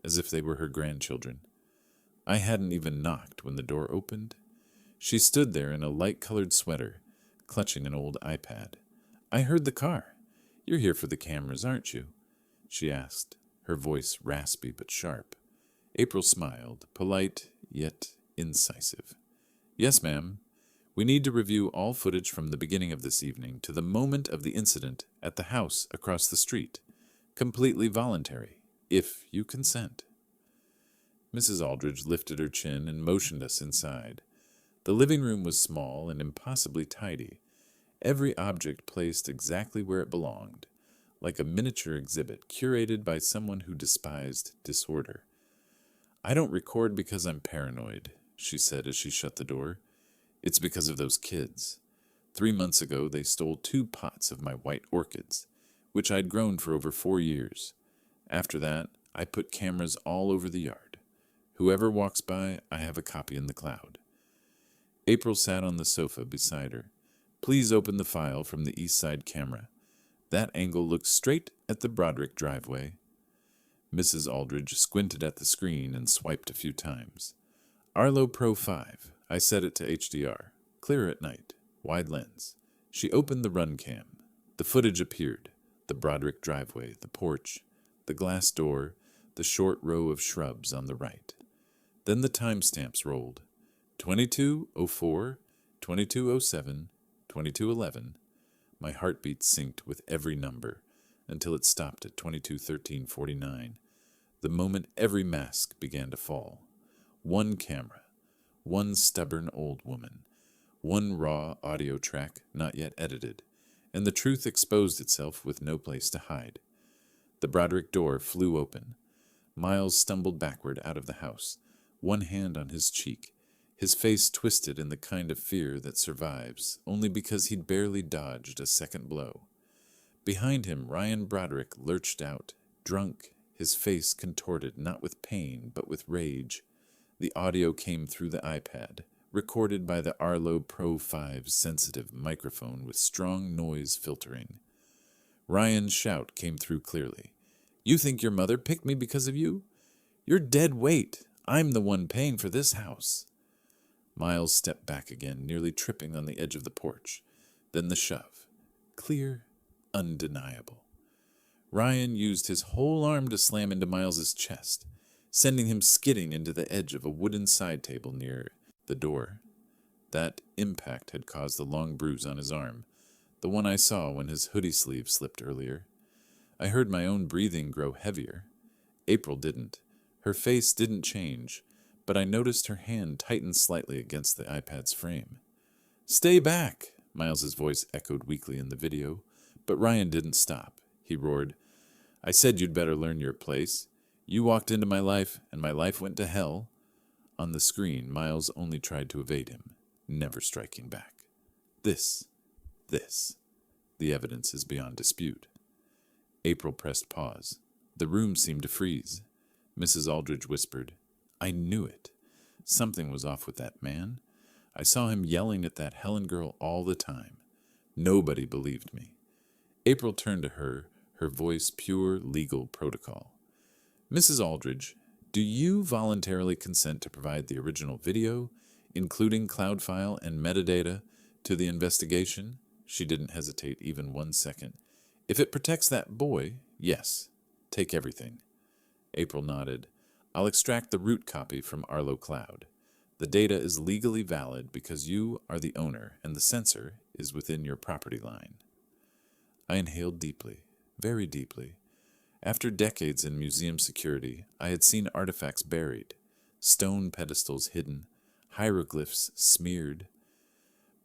as if they were her grandchildren. I hadn't even knocked when the door opened. She stood there in a light-colored sweater, clutching an old iPad. "I heard the car. You're here for the cameras, aren't you?" she asked, her voice raspy but sharp. April smiled, polite yet incisive. "Yes, ma'am. We need to review all footage from the beginning of this evening to the moment of the incident at the house across the street. Completely voluntary, if you consent." Mrs. Aldridge lifted her chin and motioned us inside. The living room was small and impossibly tidy, every object placed exactly where it belonged, like a miniature exhibit curated by someone who despised disorder. "I don't record because I'm paranoid," she said as she shut the door. "It's because of those kids. 3 months ago they stole 2 pots of my white orchids, which I'd grown for over 4 years. After that, I put cameras all over the yard. Whoever walks by, I have a copy in the cloud." April sat on the sofa beside her. "Please open the file from the east side camera. That angle looks straight at the Broderick driveway." Mrs. Aldridge squinted at the screen and swiped a few times. "Arlo Pro 5. I set it to HDR. Clear at night. Wide lens." She opened the run cam. The footage appeared. The Broderick driveway, the porch, the glass door, the short row of shrubs on the right. Then the timestamps rolled. 22:04, 22:07, 22:11. My heartbeat synced with every number until it stopped at 22:13:49, the moment every mask began to fall. One camera, one stubborn old woman, one raw audio track not yet edited, and the truth exposed itself with no place to hide. The Broderick door flew open. Miles stumbled backward out of the house, one hand on his cheek, his face twisted in the kind of fear that survives only because he'd barely dodged a second blow. Behind him, Ryan Broderick lurched out, drunk, his face contorted not with pain but with rage. The audio came through the iPad, recorded by the Arlo Pro 5's sensitive microphone with strong noise filtering. Ryan's shout came through clearly. "You think your mother picked me because of you? You're dead weight. I'm the one paying for this house." Miles stepped back again, nearly tripping on the edge of the porch. Then the shove. Clear, undeniable. Ryan used his whole arm to slam into Miles's chest, sending him skidding into the edge of a wooden side table near the door. That impact had caused the long bruise on his arm, the one I saw when his hoodie sleeve slipped earlier. I heard my own breathing grow heavier. April didn't. Her face didn't change, but I noticed her hand tighten slightly against the iPad's frame. "Stay back," Miles's voice echoed weakly in the video, but Ryan didn't stop. He roared, "I said you'd better learn your place. You walked into my life, and my life went to hell." On the screen, Miles only tried to evade him, never striking back. This. The evidence is beyond dispute." April pressed pause. The room seemed to freeze. Mrs. Aldridge whispered, "I knew it. Something was off with that man. I saw him yelling at that Helen girl all the time. Nobody believed me." April turned to her, her voice pure legal protocol. "Mrs. Aldridge, do you voluntarily consent to provide the original video, including cloud file and metadata, to the investigation?" She didn't hesitate even 1 second. "If it protects that boy, yes. Take everything." April nodded. "I'll extract the root copy from Arlo Cloud. The data is legally valid because you are the owner and the sensor is within your property line." I inhaled deeply, very deeply. After decades in museum security, I had seen artifacts buried, stone pedestals hidden, hieroglyphs smeared.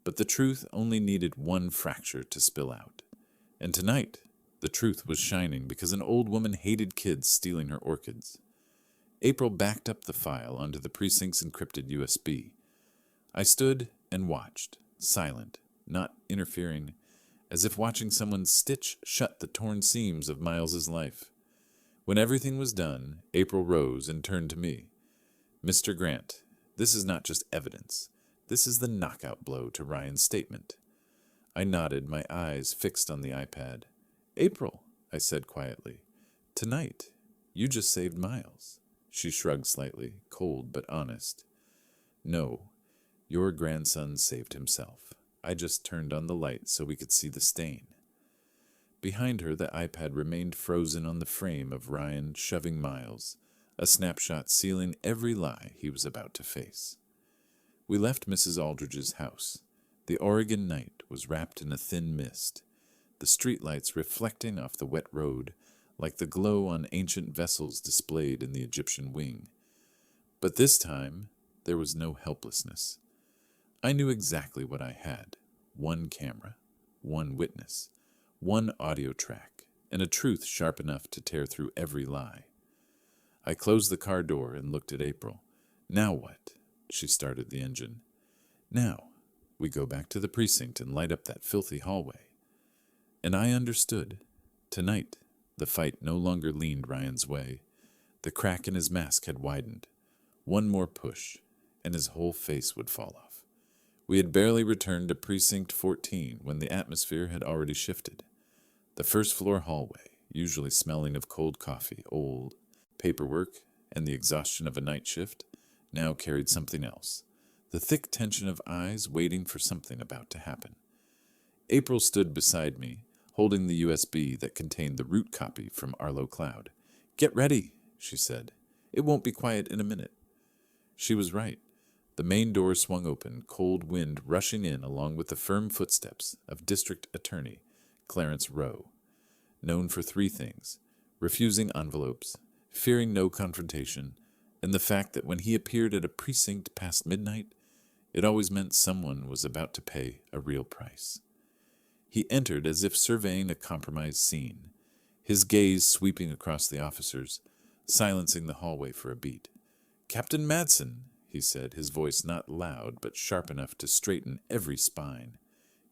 But the truth only needed one fracture to spill out. And tonight, the truth was shining because an old woman hated kids stealing her orchids. April backed up the file onto the precinct's encrypted USB. I stood and watched, silent, not interfering, as if watching someone stitch shut the torn seams of Miles's life. When everything was done, April rose and turned to me. "Mr. Grant, this is not just evidence. This is the knockout blow to Ryan's statement." I nodded, my eyes fixed on the iPad. "April," I said quietly, "tonight, you just saved Miles." She shrugged slightly, cold but honest. "No, your grandson saved himself. I just turned on the light so we could see the stain." Behind her, the iPad remained frozen on the frame of Ryan shoving Miles, a snapshot sealing every lie he was about to face. We left Mrs. Aldridge's house. The Oregon night was wrapped in a thin mist, the streetlights reflecting off the wet road like the glow on ancient vessels displayed in the Egyptian wing. But this time, there was no helplessness. I knew exactly what I had: one camera, one witness, one audio track, and a truth sharp enough to tear through every lie. I closed the car door and looked at April. "Now what?" She started the engine. "Now, we go back to the precinct and light up that filthy hallway." And I understood. Tonight, the fight no longer leaned Ryan's way. The crack in his mask had widened. One more push, and his whole face would fall off. We had barely returned to Precinct 14 when the atmosphere had already shifted. The first-floor hallway, usually smelling of cold coffee, old paperwork, and the exhaustion of a night shift, now carried something else: the thick tension of eyes waiting for something about to happen. April stood beside me, holding the USB that contained the root copy from Arlo Cloud. "Get ready," she said. "It won't be quiet in a minute." She was right. The main door swung open, cold wind rushing in along with the firm footsteps of District Attorney Clarence Rowe, known for three things: refusing envelopes, fearing no confrontation, and the fact that when he appeared at a precinct past midnight, it always meant someone was about to pay a real price. He entered as if surveying a compromised scene, his gaze sweeping across the officers, silencing the hallway for a beat. "Captain Madsen," he said, his voice not loud but sharp enough to straighten every spine.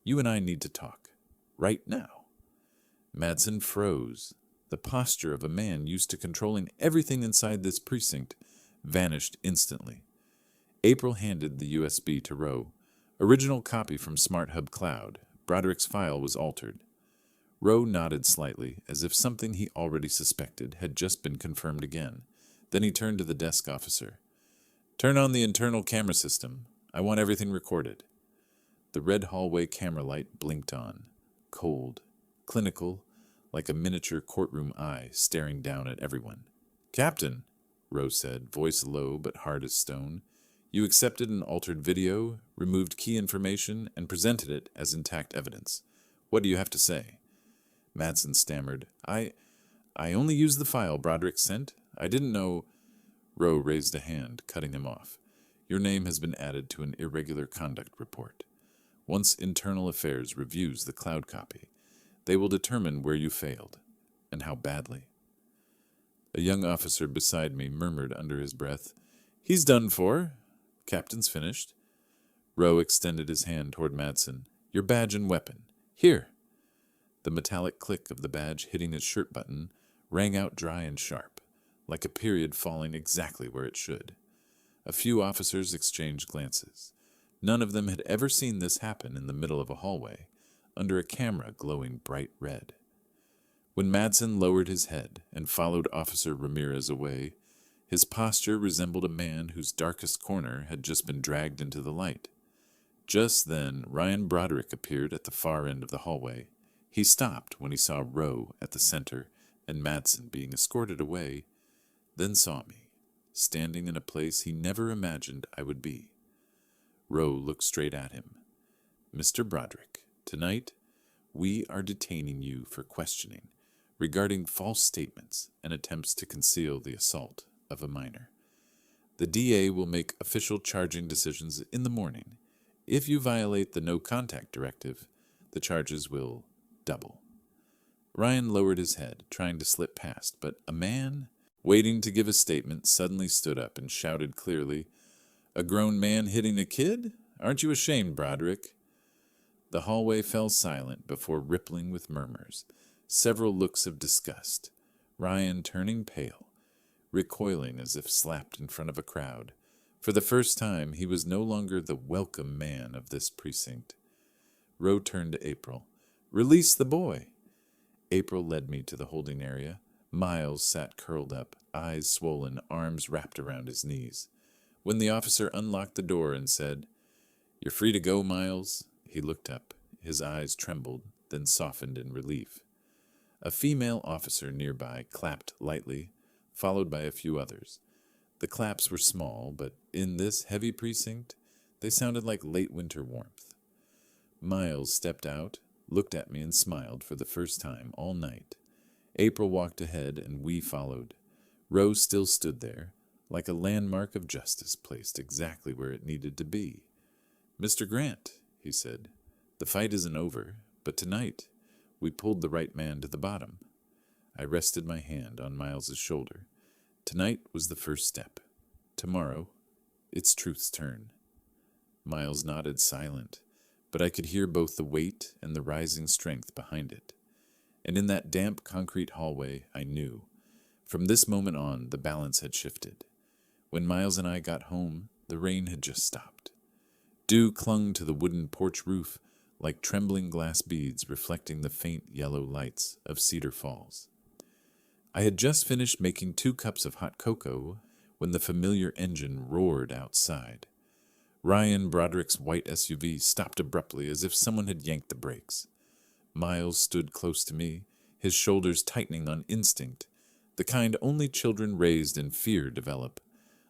"You and I need to talk. Right now." Madsen froze. The posture of a man used to controlling everything inside this precinct vanished instantly. April handed the USB to Rowe. Original copy from Smart Hub Cloud. Broderick's file was altered. Rowe nodded slightly, as if something he already suspected had just been confirmed again. Then he turned to the desk officer. "Turn on the internal camera system. I want everything recorded." The red hallway camera light blinked on, cold, clinical, like a miniature courtroom eye staring down at everyone. "Captain," Rowe said, voice low but hard as stone, "you accepted an altered video, removed key information, and presented it as intact evidence. What do you have to say?" Madsen stammered. I only used the file Broderick sent. I didn't know—" Rowe raised a hand, cutting him off. "Your name has been added to an irregular conduct report. Once Internal Affairs reviews the cloud copy, they will determine where you failed, and how badly." A young officer beside me murmured under his breath, "He's done for. Captain's finished." Rowe extended his hand toward Madsen. "Your badge and weapon. Here." The metallic click of the badge hitting his shirt button rang out dry and sharp, like a period falling exactly where it should. A few officers exchanged glances. None of them had ever seen this happen in the middle of a hallway, under a camera glowing bright red. When Madsen lowered his head and followed Officer Ramirez away, his posture resembled a man whose darkest corner had just been dragged into the light. Just then, Ryan Broderick appeared at the far end of the hallway. He stopped when he saw Rowe at the center and Madsen being escorted away, then saw me, standing in a place he never imagined I would be. Rowe looked straight at him. "Mr. Broderick, tonight we are detaining you for questioning, regarding false statements and attempts to conceal the assault of a minor. The DA will make official charging decisions in the morning. If you violate the no contact directive, the charges will double. Ryan lowered his head, trying to slip past, but a man waiting to give a statement suddenly stood up and shouted clearly, "A grown man hitting a kid? Aren't you ashamed, Broderick?" The hallway fell silent before rippling with murmurs, several looks of disgust, Ryan turning pale, recoiling as if slapped in front of a crowd. For the first time, he was no longer the welcome man of this precinct. Roe turned to April. "Release the boy." April led me to the holding area. Miles sat curled up, eyes swollen, arms wrapped around his knees. When the officer unlocked the door and said, "You're free to go, Miles," he looked up. His eyes trembled, then softened in relief. A female officer nearby clapped lightly, followed by a few others. The claps were small, but in this heavy precinct, they sounded like late winter warmth. Miles stepped out, looked at me, and smiled for the first time all night. April walked ahead, and we followed. Rose still stood there, like a landmark of justice placed exactly where it needed to be. "Mr. Grant," he said, "the fight isn't over, but tonight we pulled the right man to the bottom." I rested my hand on Miles's shoulder. Tonight was the first step. Tomorrow, it's truth's turn. Miles nodded silent, but I could hear both the weight and the rising strength behind it. And in that damp concrete hallway, I knew. From this moment on, the balance had shifted. When Miles and I got home, the rain had just stopped. Dew clung to the wooden porch roof like trembling glass beads reflecting the faint yellow lights of Cedar Falls. I had just finished making 2 cups of hot cocoa when the familiar engine roared outside. Ryan Broderick's white SUV stopped abruptly as if someone had yanked the brakes. Miles stood close to me, his shoulders tightening on instinct, the kind only children raised in fear develop.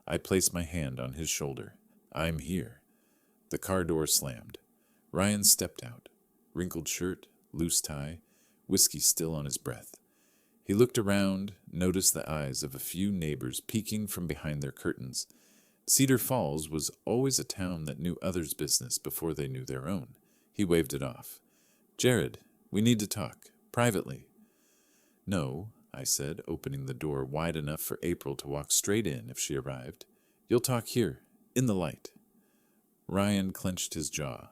I placed my hand on his shoulder. "I'm here." The car door slammed. Ryan stepped out, wrinkled shirt, loose tie, whiskey still on his breath. He looked around, noticed the eyes of a few neighbors peeking from behind their curtains. Cedar Falls was always a town that knew others' business before they knew their own. He waved it off. "Jared, we need to talk, privately." "No," I said, opening the door wide enough for April to walk straight in if she arrived. "You'll talk here, in the light." Ryan clenched his jaw.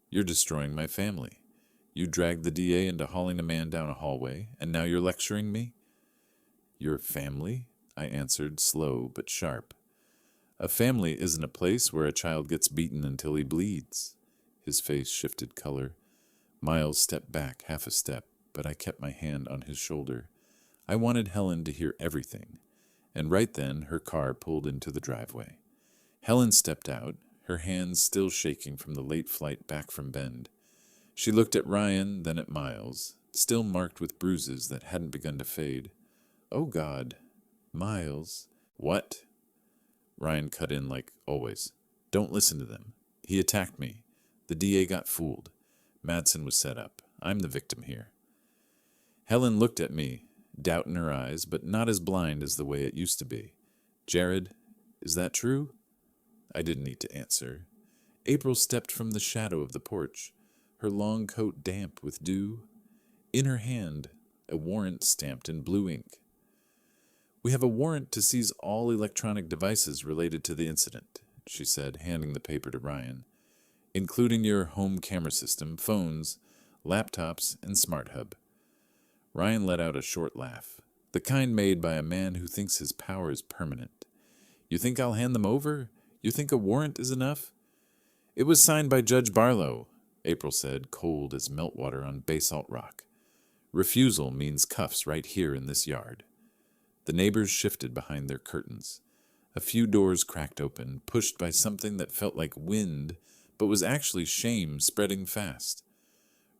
"You're destroying my family. You dragged the DA into hauling a man down a hallway, and now you're lecturing me?" "Your family?" I answered, slow but sharp. "A family isn't a place where a child gets beaten until he bleeds." His face shifted color. Miles stepped back half a step, but I kept my hand on his shoulder. I wanted Helen to hear everything, and right then her car pulled into the driveway. Helen stepped out, her hands still shaking from the late flight back from Bend. She looked at Ryan, then at Miles, still marked with bruises that hadn't begun to fade. "Oh, God. Miles." "What?" Ryan cut in like always. "Don't listen to them. He attacked me. The DA got fooled. Madsen was set up. I'm the victim here." Helen looked at me, doubt in her eyes, but not as blind as the way it used to be. "Jared, is that true?" I didn't need to answer. April stepped from the shadow of the porch, her long coat damp with dew. In her hand, a warrant stamped in blue ink. "We have a warrant to seize all electronic devices related to the incident," she said, handing the paper to Ryan, "including your home camera system, phones, laptops, and smart hub." Ryan let out a short laugh, the kind made by a man who thinks his power is permanent. "You think I'll hand them over? You think a warrant is enough?" "It was signed by Judge Barlow," April said, cold as meltwater on basalt rock. "Refusal means cuffs right here in this yard." The neighbors shifted behind their curtains. A few doors cracked open, pushed by something that felt like wind, but was actually shame spreading fast.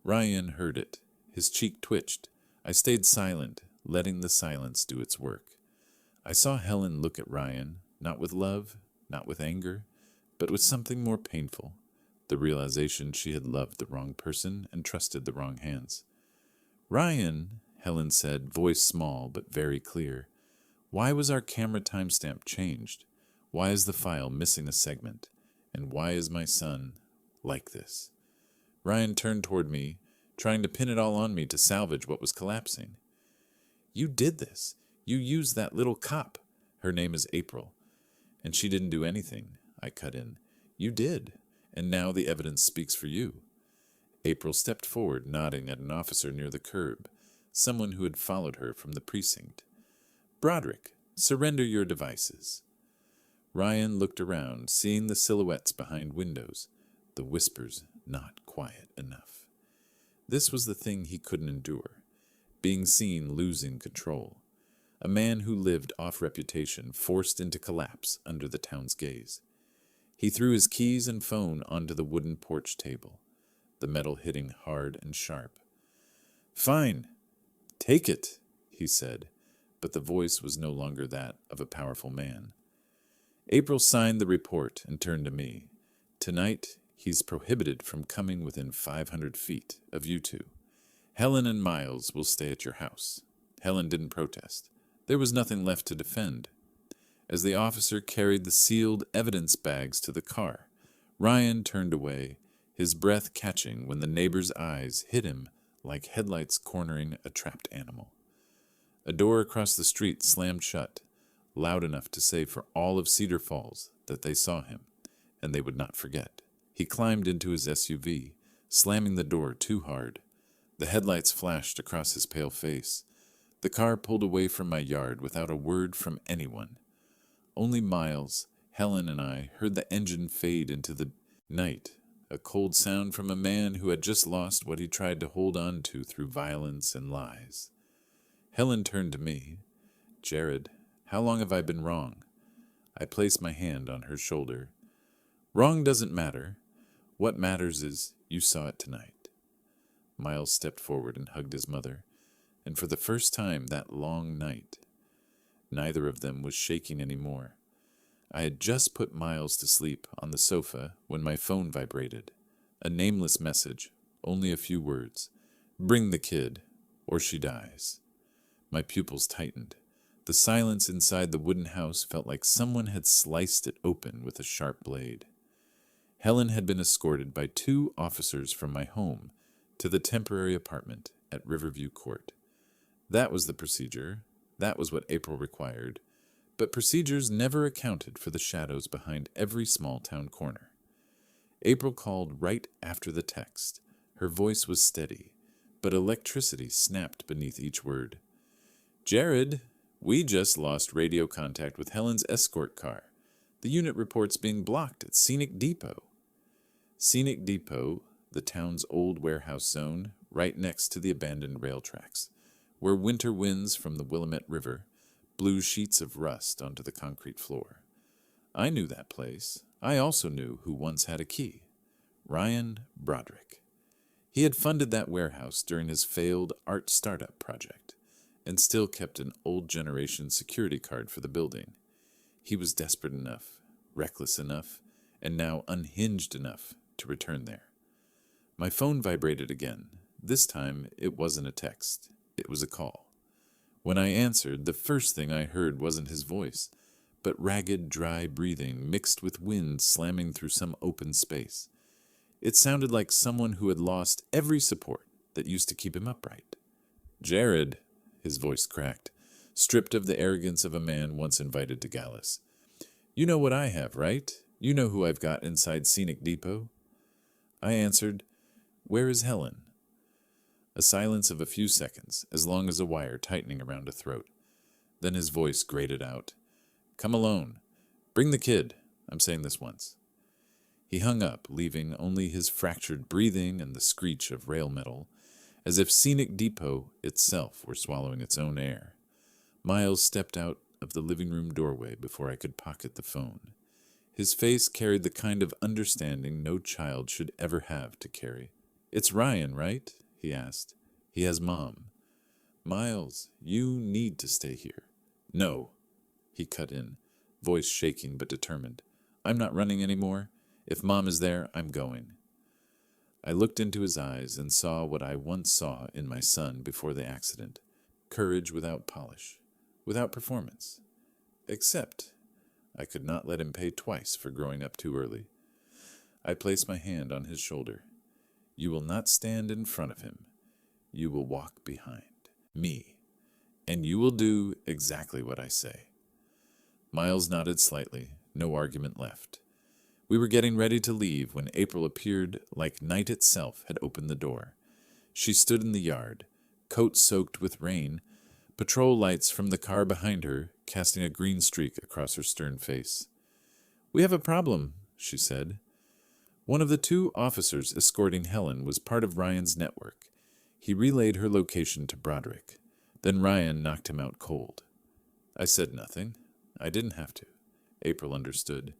Ryan heard it. His cheek twitched. I stayed silent, letting the silence do its work. I saw Helen look at Ryan, not with love, not with anger, but with something more painful, the realization she had loved the wrong person and trusted the wrong hands. "Ryan," Helen said, voice small but very clear. Why was our camera timestamp changed? Why is the file missing a segment? And why is my son like this? Ryan turned toward me, trying to pin it all on me to salvage what was collapsing. You did this. You used that little cop. Her name is April. And she didn't do anything, I cut in. You did. And now the evidence speaks for you. April stepped forward, nodding at an officer near the curb, someone who had followed her from the precinct. Broderick, surrender your devices. Ryan looked around, seeing the silhouettes behind windows, the whispers not quiet enough. This was the thing he couldn't endure, being seen losing control. A man who lived off reputation forced into collapse under the town's gaze. He threw his keys and phone onto the wooden porch table, the metal hitting hard and sharp. Fine, take it, he said, but the voice was no longer that of a powerful man. April signed the report and turned to me. Tonight, he's prohibited from coming within 500 feet of you two. Helen and Miles will stay at your house. Helen didn't protest. There was nothing left to defend. As the officer carried the sealed evidence bags to the car, Ryan turned away, his breath catching when the neighbor's eyes hit him like headlights cornering a trapped animal. A door across the street slammed shut, loud enough to say for all of Cedar Falls that they saw him, and they would not forget. He climbed into his SUV, slamming the door too hard. The headlights flashed across his pale face. The car pulled away from my yard without a word from anyone. Only Miles, Helen, and I heard the engine fade into the night, a cold sound from a man who had just lost what he tried to hold on to through violence and lies. Helen turned to me. Jared, how long have I been wrong? I placed my hand on her shoulder. Wrong doesn't matter. What matters is you saw it tonight. Miles stepped forward and hugged his mother, and for the first time that long night, neither of them was shaking anymore. I had just put Miles to sleep on the sofa when my phone vibrated. A nameless message, only a few words. Bring the kid, or she dies. My pupils tightened. The silence inside the wooden house felt like someone had sliced it open with a sharp blade. Helen had been escorted by 2 officers from my home to the temporary apartment at Riverview Court. That was the procedure. That was what April required. But procedures never accounted for the shadows behind every small-town corner. April called right after the text. Her voice was steady, but electricity snapped beneath each word. Jared, we just lost radio contact with Helen's escort car. The unit reports being blocked at Scenic Depot. Scenic Depot, the town's old warehouse zone, right next to the abandoned rail tracks, where winter winds from the Willamette River blew sheets of rust onto the concrete floor. I knew that place. I also knew who once had a key. Ryan Broderick. He had funded that warehouse during his failed art startup project, and still kept an old generation security card for the building. He was desperate enough, reckless enough, and now unhinged enough to return there. My phone vibrated again. This time it wasn't a text. It was a call. When I answered, the first thing I heard wasn't his voice, but ragged, dry breathing mixed with wind slamming through some open space. It sounded like someone who had lost every support that used to keep him upright. Jared, his voice cracked, stripped of the arrogance of a man once invited to Gallus. You know what I have, right? You know who I've got inside Scenic Depot? I answered, Where is Helen? A silence of a few seconds, as long as a wire tightening around a throat. Then his voice grated out. Come alone. Bring the kid. I'm saying this once. He hung up, leaving only his fractured breathing and the screech of rail metal, as if Scenic Depot itself were swallowing its own air. Miles stepped out of the living room doorway before I could pocket the phone. His face carried the kind of understanding no child should ever have to carry. It's Ryan, right? He asked. He has Mom. Miles, you need to stay here. No, he cut in, voice shaking but determined. I'm not running anymore. If Mom is there, I'm going. I looked into his eyes and saw what I once saw in my son before the accident. Courage without polish, without performance. Except I could not let him pay twice for growing up too early. I placed my hand on his shoulder. You will not stand in front of him. You will walk behind me, and you will do exactly what I say. Miles nodded slightly, no argument left. We were getting ready to leave when April appeared like night itself had opened the door. She stood in the yard, coat soaked with rain, patrol lights from the car behind her casting a green streak across her stern face. "We have a problem," she said. One of the two officers escorting Helen was part of Ryan's network. He relayed her location to Broderick. Then Ryan knocked him out cold. I said nothing. I didn't have to. April understood.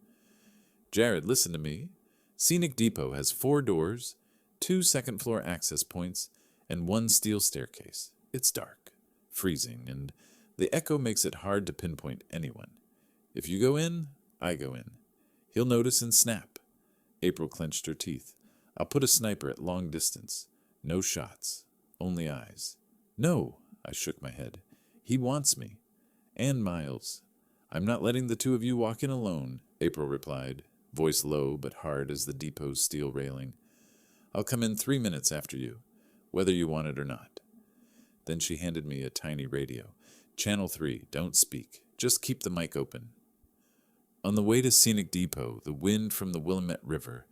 "Jared, listen to me. Scenic Depot has 4 doors, 2 second-floor access points, and 1 steel staircase. It's dark, freezing, and the echo makes it hard to pinpoint anyone. If you go in, I go in. He'll notice and snap." April clenched her teeth. "I'll put a sniper at long distance. No shots. Only eyes." "No," I shook my head. "He wants me. And Miles. I'm not letting the 2 of you walk in alone," April replied, voice low but hard as the depot's steel railing. "I'll come in 3 minutes after you, whether you want it or not." Then she handed me a tiny radio. "Channel 3, don't speak. Just keep the mic open." On the way to Scenic Depot, the wind from the Willamette River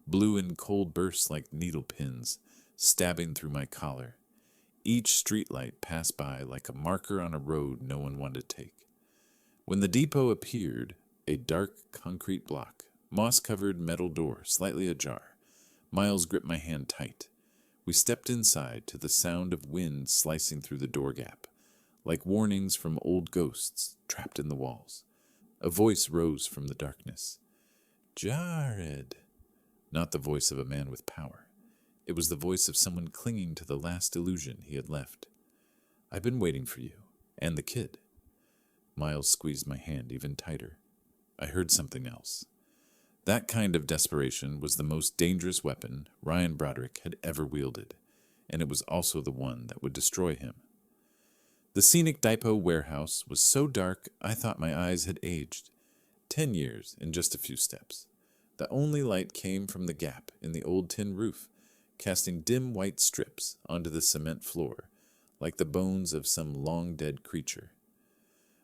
blew in cold bursts like needle pins, stabbing through my collar. Each streetlight passed by like a marker on a road no one wanted to take. When the depot appeared, a dark concrete block, moss-covered metal door slightly ajar, Miles gripped my hand tight. We stepped inside to the sound of wind slicing through the door gap, like warnings from old ghosts trapped in the walls. A voice rose from the darkness. "Jared." Not the voice of a man with power. It was the voice of someone clinging to the last illusion he had left. "I've been waiting for you. And the kid." Miles squeezed my hand even tighter. I heard something else. That kind of desperation was the most dangerous weapon Ryan Broderick had ever wielded, and it was also the one that would destroy him. The Scenic Depot warehouse was so dark I thought my eyes had aged. 10 years in just a few steps. The only light came from the gap in the old tin roof, casting dim white strips onto the cement floor, like the bones of some long-dead creature.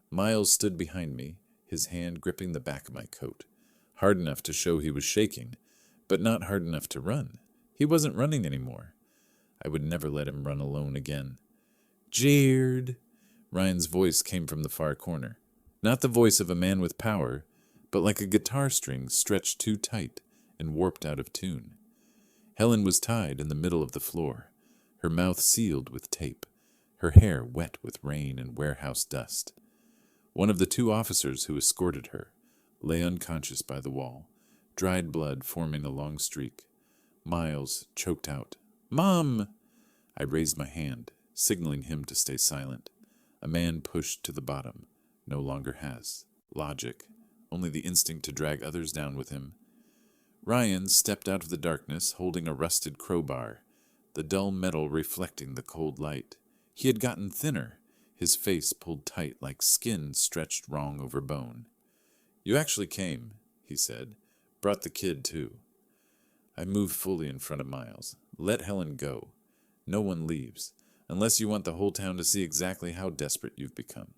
Miles stood behind me, his hand gripping the back of my coat, hard enough to show he was shaking, but not hard enough to run. He wasn't running anymore. I would never let him run alone again. "Jared!" Ryan's voice came from the far corner. Not the voice of a man with power, but like a guitar string stretched too tight and warped out of tune. Helen was tied in the middle of the floor, her mouth sealed with tape, her hair wet with rain and warehouse dust. One of the 2 officers who escorted her lay unconscious by the wall, dried blood forming a long streak. Miles choked out, "Mom!" I raised my hand, signaling him to stay silent. A man pushed to the bottom no longer has logic, only the instinct to drag others down with him. Ryan stepped out of the darkness holding a rusted crowbar, the dull metal reflecting the cold light. He had gotten thinner, his face pulled tight like skin stretched wrong over bone. "You actually came," he said. "Brought the kid, too." I moved fully in front of Miles. "Let Helen go. No one leaves, unless you want the whole town to see exactly how desperate you've become."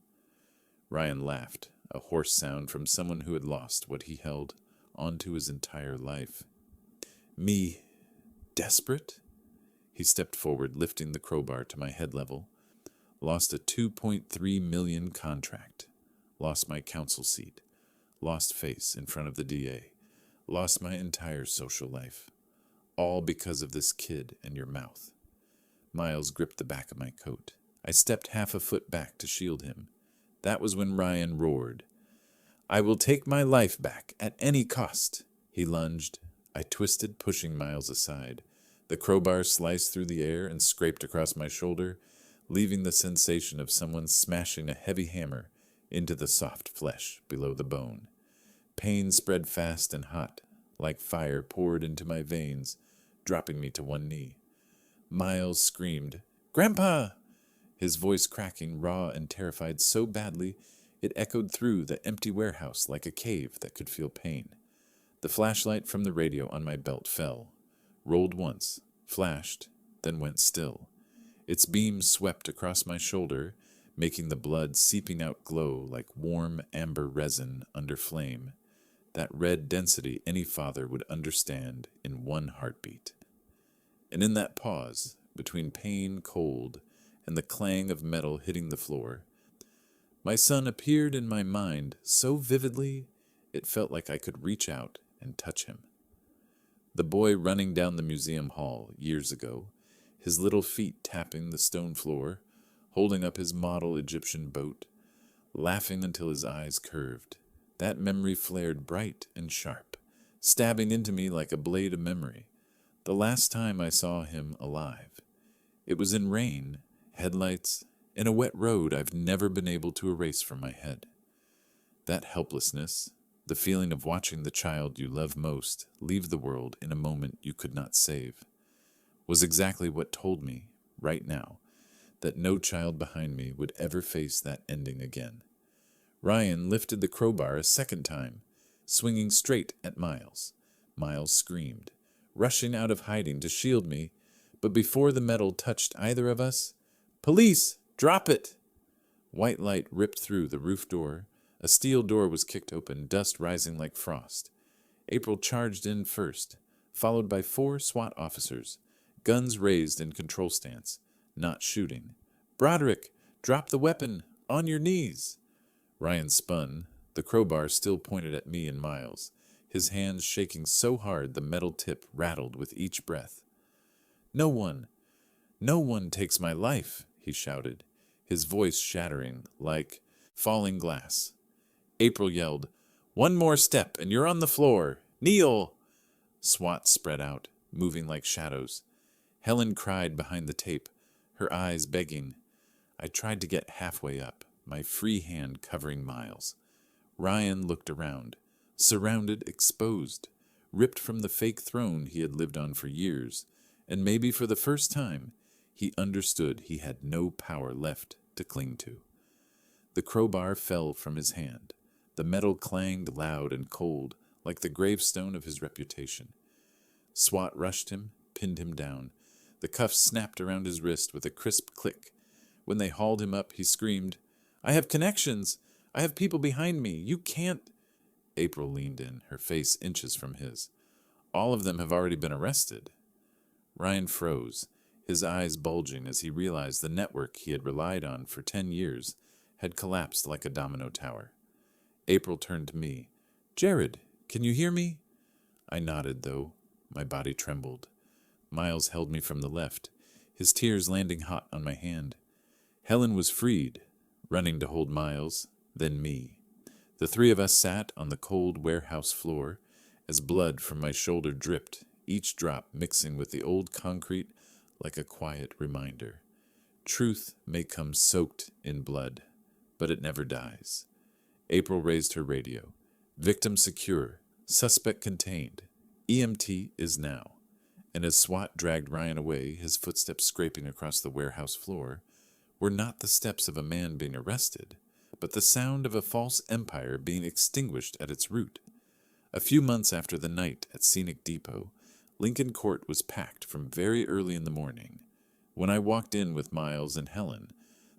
Ryan laughed, a hoarse sound from someone who had lost what he held onto his entire life. "Me, desperate?" He stepped forward, lifting the crowbar to my head level. "Lost a $2.3 million contract. Lost my council seat. Lost face in front of the DA. Lost my entire social life. All because of this kid and your mouth." Miles gripped the back of my coat. I stepped half a foot back to shield him. That was when Ryan roared. "I will take my life back at any cost." He lunged. I twisted, pushing Miles aside. The crowbar sliced through the air and scraped across my shoulder, leaving the sensation of someone smashing a heavy hammer into the soft flesh below the bone. Pain spread fast and hot, like fire poured into my veins, dropping me to one knee. Miles screamed, "Grandpa!" his voice cracking, raw and terrified so badly it echoed through the empty warehouse like a cave that could feel pain. The flashlight from the radio on my belt fell, rolled once, flashed, then went still. Its beam swept across my shoulder, making the blood seeping out glow like warm amber resin under flame, that red density any father would understand in one heartbeat. And in that pause, between pain, cold, and the clang of metal hitting the floor, my son appeared in my mind so vividly it felt like I could reach out and touch him. The boy running down the museum hall years ago, his little feet tapping the stone floor, holding up his model Egyptian boat, laughing until his eyes curved. That memory flared bright and sharp, stabbing into me like a blade of memory. The last time I saw him alive. It was in rain, headlights, and a wet road I've never been able to erase from my head. That helplessness, the feeling of watching the child you love most leave the world in a moment you could not save, was exactly what told me, right now, that no child behind me would ever face that ending again. Ryan lifted the crowbar a second time, swinging straight at Miles. Miles screamed, rushing out of hiding to shield me, but before the metal touched either of us, "Police! Drop it!" White light ripped through the roof door. A steel door was kicked open, dust rising like frost. April charged in first, followed by 4 SWAT officers, guns raised in control stance, not shooting. "Broderick, drop the weapon! On your knees!" Ryan spun, the crowbar still pointed at me and Miles, his hands shaking so hard the metal tip rattled with each breath. No one takes my life," he shouted, his voice shattering like falling glass. April yelled, "One more step and you're on the floor! Kneel!" SWAT spread out, moving like shadows. Helen cried behind the tape, her eyes begging. I tried to get halfway up, my free hand covering Miles. Ryan looked around, surrounded, exposed, ripped from the fake throne he had lived on for years, and maybe for the first time, he understood he had no power left to cling to. The crowbar fell from his hand. The metal clanged loud and cold, like the gravestone of his reputation. SWAT rushed him, pinned him down. The cuffs snapped around his wrist with a crisp click. When they hauled him up, he screamed, "I have connections! I have people behind me! You can't—" April leaned in, her face inches from his. "All of them have already been arrested." Ryan froze, his eyes bulging as he realized the network he had relied on for 10 years had collapsed like a domino tower. April turned to me. "Jared, can you hear me?" I nodded, though. My body trembled. Miles held me from the left, his tears landing hot on my hand. Helen was freed, running to hold Miles, then me. The 3 of us sat on the cold warehouse floor as blood from my shoulder dripped, each drop mixing with the old concrete like a quiet reminder. Truth may come soaked in blood, but it never dies. April raised her radio. "Victim secure. Suspect contained. EMT is now." And as SWAT dragged Ryan away, his footsteps scraping across the warehouse floor, were not the steps of a man being arrested, but the sound of a false empire being extinguished at its root. A few months after the night at Scenic Depot, Lincoln Court was packed from very early in the morning. When I walked in with Miles and Helen,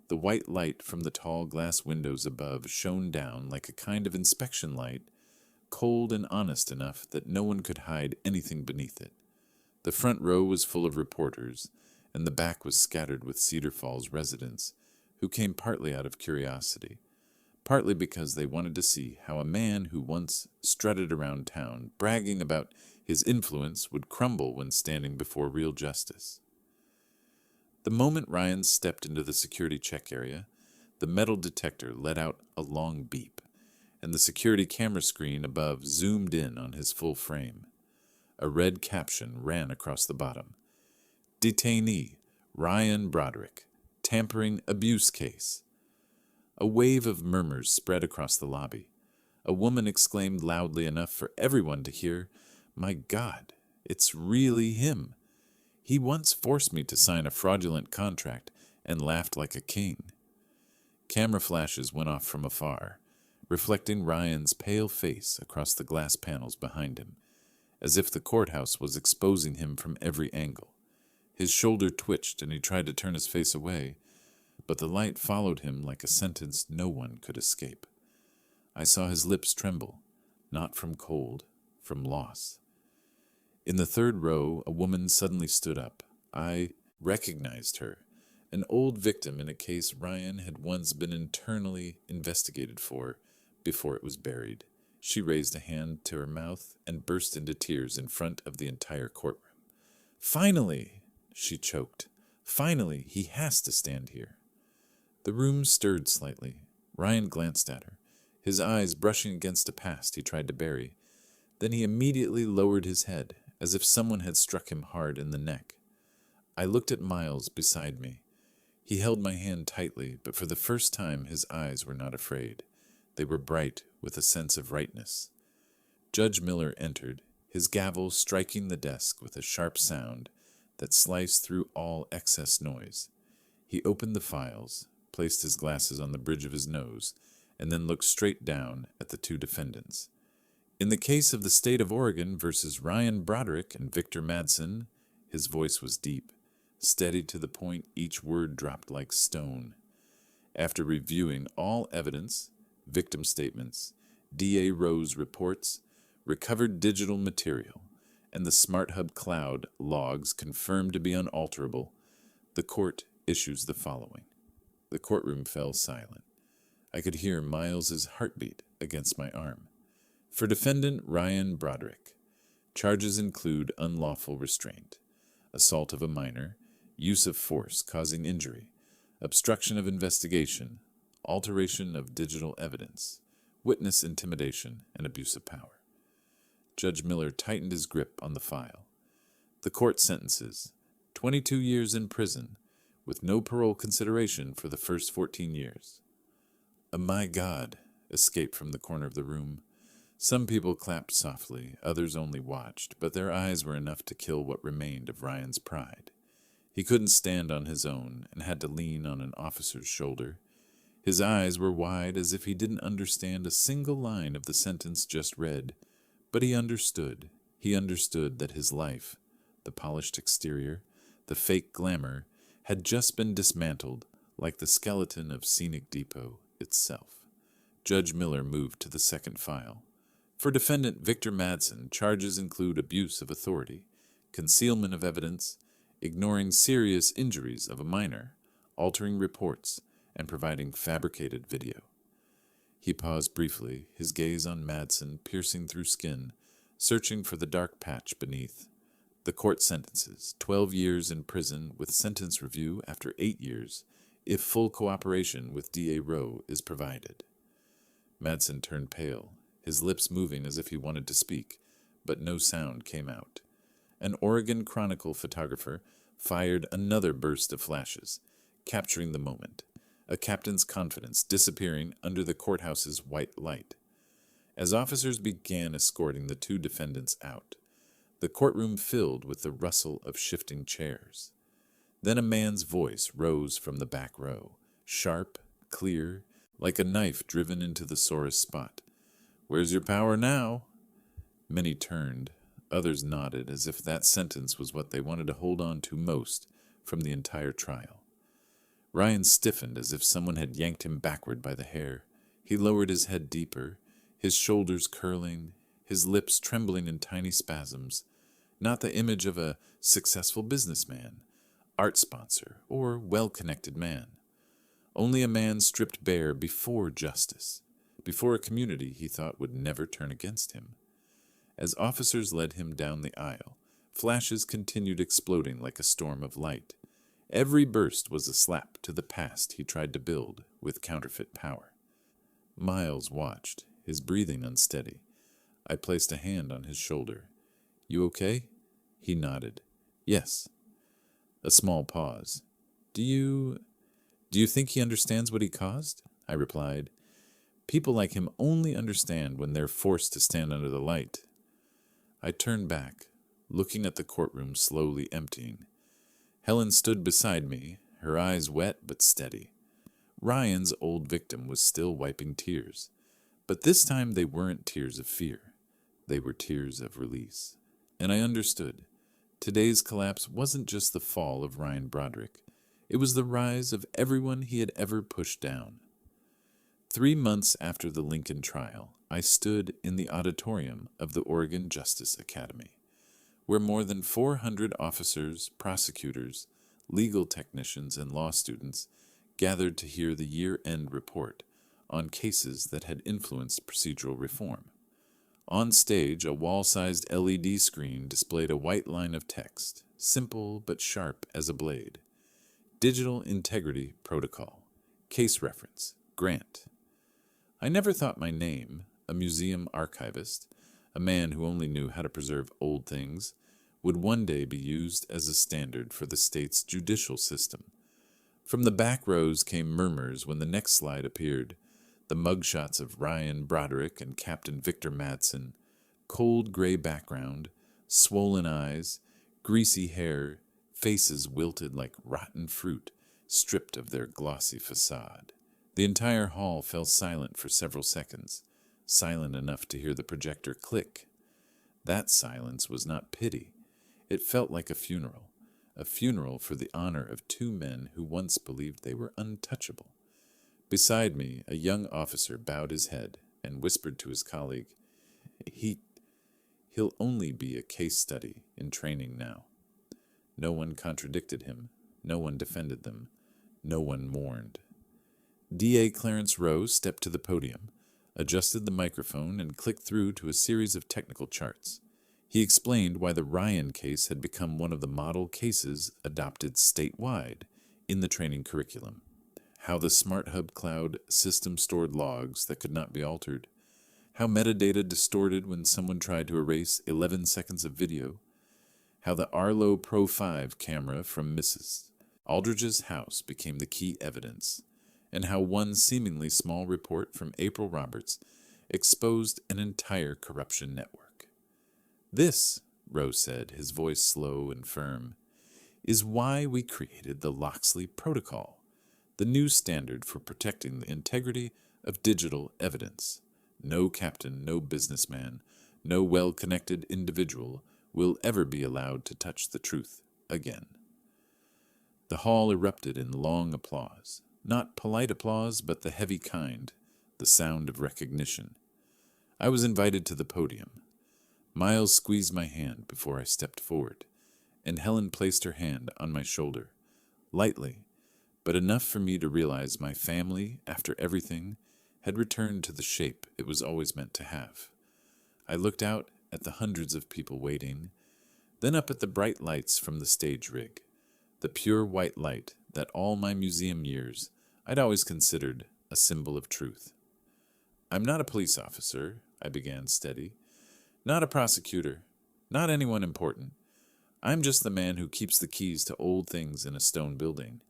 the white light from the tall glass windows above shone down like a kind of inspection light, cold and honest enough that no one could hide anything beneath it. The front row was full of reporters, and the back was scattered with Cedar Falls residents, who came partly out of curiosity, partly because they wanted to see how a man who once strutted around town, bragging about his influence, would crumble when standing before real justice. The moment Ryan stepped into the security check area, the metal detector let out a long beep, and the security camera screen above zoomed in on his full frame. A red caption ran across the bottom. "Detainee, Ryan Broderick, tampering abuse case." A wave of murmurs spread across the lobby. A woman exclaimed loudly enough for everyone to hear, "My God, it's really him. He once forced me to sign a fraudulent contract and laughed like a king. Camera flashes went off from afar, reflecting Ryan's pale face across the glass panels behind him, as if the courthouse was exposing him from every angle. His shoulder twitched and he tried to turn his face away, but the light followed him like a sentence no one could escape. I saw his lips tremble, not from cold, from loss. In the third row, a woman suddenly stood up. I recognized her, an old victim in a case Ryan had once been internally investigated for before it was buried. She raised a hand to her mouth and burst into tears in front of the entire courtroom. "Finally!" she choked. "Finally, he has to stand here." The room stirred slightly. Ryan glanced at her, his eyes brushing against a past he tried to bury. Then he immediately lowered his head, as if someone had struck him hard in the neck. I looked at Miles beside me. He held my hand tightly, but for the first time his eyes were not afraid. They were bright with a sense of rightness. Judge Miller entered, his gavel striking the desk with a sharp sound that sliced through all excess noise. He opened the files, placed his glasses on the bridge of his nose, and then looked straight down at the two defendants. In the case of the state of Oregon versus Ryan Broderick and Victor Madsen, his voice was deep, steady to the point each word dropped like stone. After reviewing all evidence, victim statements, DA Rowe's reports, recovered digital material, and the SmartHub cloud logs confirmed to be unalterable, the court issues the following. The courtroom fell silent. I could hear Miles's heartbeat against my arm. For defendant Ryan Broderick, charges include unlawful restraint, assault of a minor, use of force causing injury, obstruction of investigation, alteration of digital evidence, witness intimidation, and abuse of power. Judge Miller tightened his grip on the file. The court sentences 22 years in prison with no parole consideration for the first 14 years. A "my God" escaped from the corner of the room. Some people clapped softly, others only watched, but their eyes were enough to kill what remained of Ryan's pride. He couldn't stand on his own and had to lean on an officer's shoulder. His eyes were wide as if he didn't understand a single line of the sentence just read, but he understood. He understood that his life, the polished exterior, the fake glamour, had just been dismantled like the skeleton of Scenic Depot itself. Judge Miller moved to the second file. For defendant Victor Madsen, charges include abuse of authority, concealment of evidence, ignoring serious injuries of a minor, altering reports, and providing fabricated video. He paused briefly, his gaze on Madsen piercing through skin, searching for the dark patch beneath. The court sentences 12 years in prison with sentence review after 8 years, if full cooperation with DA Rowe is provided. Madsen turned pale, his lips moving as if he wanted to speak, but no sound came out. An Oregon Chronicle photographer fired another burst of flashes, capturing the moment, a captain's confidence disappearing under the courthouse's white light. As officers began escorting the two defendants out, the courtroom filled with the rustle of shifting chairs. Then a man's voice rose from the back row, sharp, clear, like a knife driven into the sorest spot. "Where's your power now?" Many turned. Others nodded, as if that sentence was what they wanted to hold on to most from the entire trial. Ryan stiffened as if someone had yanked him backward by the hair. He lowered his head deeper, his shoulders curling, his lips trembling in tiny spasms. Not the image of a successful businessman, art sponsor, or well-connected man. Only a man stripped bare before justice, before a community he thought would never turn against him. As officers led him down the aisle, flashes continued exploding like a storm of light. Every burst was a slap to the past he tried to build with counterfeit power. Miles watched, his breathing unsteady. I placed a hand on his shoulder. "You okay?" He nodded. "Yes." A small pause. Do you think he understands what he caused?" I replied. "People like him only understand when they're forced to stand under the light." I turned back, looking at the courtroom slowly emptying. Helen stood beside me, her eyes wet but steady. Ryan's old victim was still wiping tears, but this time they weren't tears of fear. They were tears of release. And I understood. Today's collapse wasn't just the fall of Ryan Broderick. It was the rise of everyone he had ever pushed down. 3 months after the Lincoln trial, I stood in the auditorium of the Oregon Justice Academy, where more than 400 officers, prosecutors, legal technicians, and law students gathered to hear the year-end report on cases that had influenced procedural reform. On stage, a wall-sized LED screen displayed a white line of text, simple but sharp as a blade. Digital Integrity Protocol. Case reference. Grant. I never thought my name, a museum archivist, a man who only knew how to preserve old things, would one day be used as a standard for the state's judicial system. From the back rows came murmurs when the next slide appeared. The mugshots of Ryan Broderick and Captain Victor Madsen, cold gray background, swollen eyes, greasy hair, faces wilted like rotten fruit, stripped of their glossy facade. The entire hall fell silent for several seconds, silent enough to hear the projector click. That silence was not pity. It felt like a funeral for the honor of 2 men who once believed they were untouchable. Beside me, a young officer bowed his head and whispered to his colleague, He'll only be a case study in training now. No one contradicted him. No one defended them. No one mourned. D.A. Clarence Rowe stepped to the podium, adjusted the microphone, and clicked through to a series of technical charts. He explained why the Ryan case had become one of the model cases adopted statewide in the training curriculum. How the Smart Hub Cloud system stored logs that could not be altered. How metadata distorted when someone tried to erase 11 seconds of video. How the Arlo Pro 5 camera from Mrs. Aldridge's house became the key evidence. And how one seemingly small report from April Roberts exposed an entire corruption network. This, Rose said, his voice slow and firm, is why we created the Locksley Protocol, the new standard for protecting the integrity of digital evidence. No captain, no businessman, no well-connected individual will ever be allowed to touch the truth again. The hall erupted in long applause. Not polite applause, but the heavy kind, the sound of recognition. I was invited to the podium. Miles squeezed my hand before I stepped forward, and Helen placed her hand on my shoulder, lightly, but enough for me to realize my family, after everything, had returned to the shape it was always meant to have. I looked out at the hundreds of people waiting, then up at the bright lights from the stage rig, the pure white light that all my museum years I'd always considered a symbol of truth. I'm not a police officer, I began steady, not a prosecutor, not anyone important. I'm just the man who keeps the keys to old things in a stone building.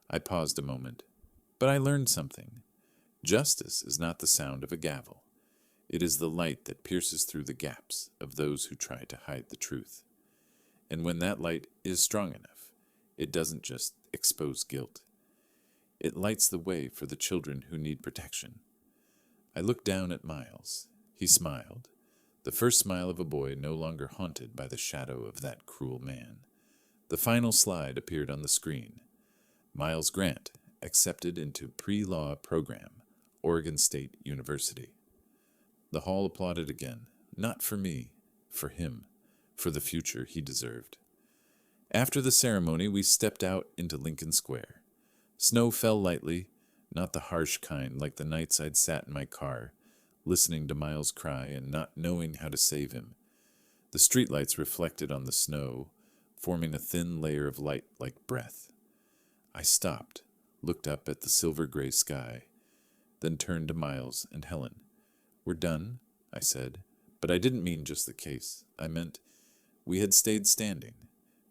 I paused a moment, but I learned something. Justice is not the sound of a gavel. It is the light that pierces through the gaps of those who try to hide the truth. And when that light is strong enough, it doesn't just expose guilt. It lights the way for the children who need protection. I looked down at Miles. He smiled, the first smile of a boy no longer haunted by the shadow of that cruel man. The final slide appeared on the screen. Miles Grant, accepted into pre-law program, Oregon State University. The hall applauded again, not for me, for him, for the future he deserved. After the ceremony, we stepped out into Lincoln Square. Snow fell lightly, not the harsh kind like the nights I'd sat in my car, listening to Miles cry and not knowing how to save him. The streetlights reflected on the snow, forming a thin layer of light like breath. I stopped, looked up at the silver-gray sky, then turned to Miles and Helen. "We're done," I said, but I didn't mean just the case. I meant we had stayed standing.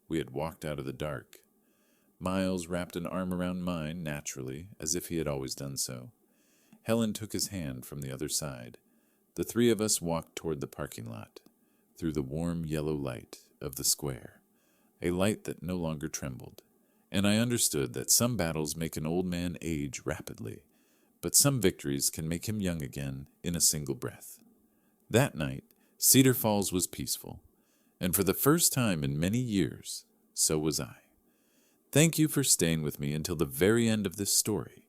We had walked out of the dark. Miles wrapped an arm around mine, naturally, as if he had always done so. Helen took his hand from the other side. The 3 of us walked toward the parking lot, through the warm yellow light of the square, a light that no longer trembled, and I understood that some battles make an old man age rapidly, but some victories can make him young again in a single breath. That night, Cedar Falls was peaceful, and for the first time in many years, so was I. Thank you for staying with me until the very end of this story,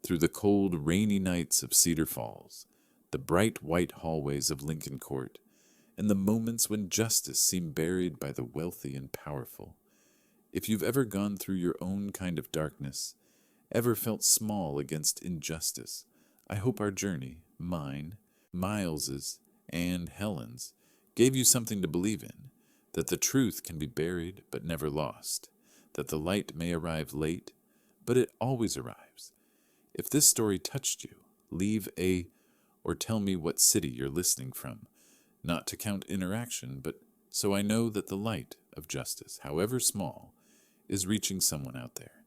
through the cold, rainy nights of Cedar Falls, the bright white hallways of Lincoln Court, and the moments when justice seemed buried by the wealthy and powerful. If you've ever gone through your own kind of darkness, ever felt small against injustice, I hope our journey, mine, Miles's, and Helen's, gave you something to believe in, that the truth can be buried but never lost, that the light may arrive late, but it always arrives. If this story touched you, leave or tell me what city you're listening from, not to count interaction, but so I know that the light of justice, however small, is reaching someone out there.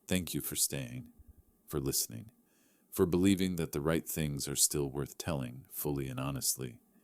Thank you for staying, for listening, for believing that the right things are still worth telling fully and honestly.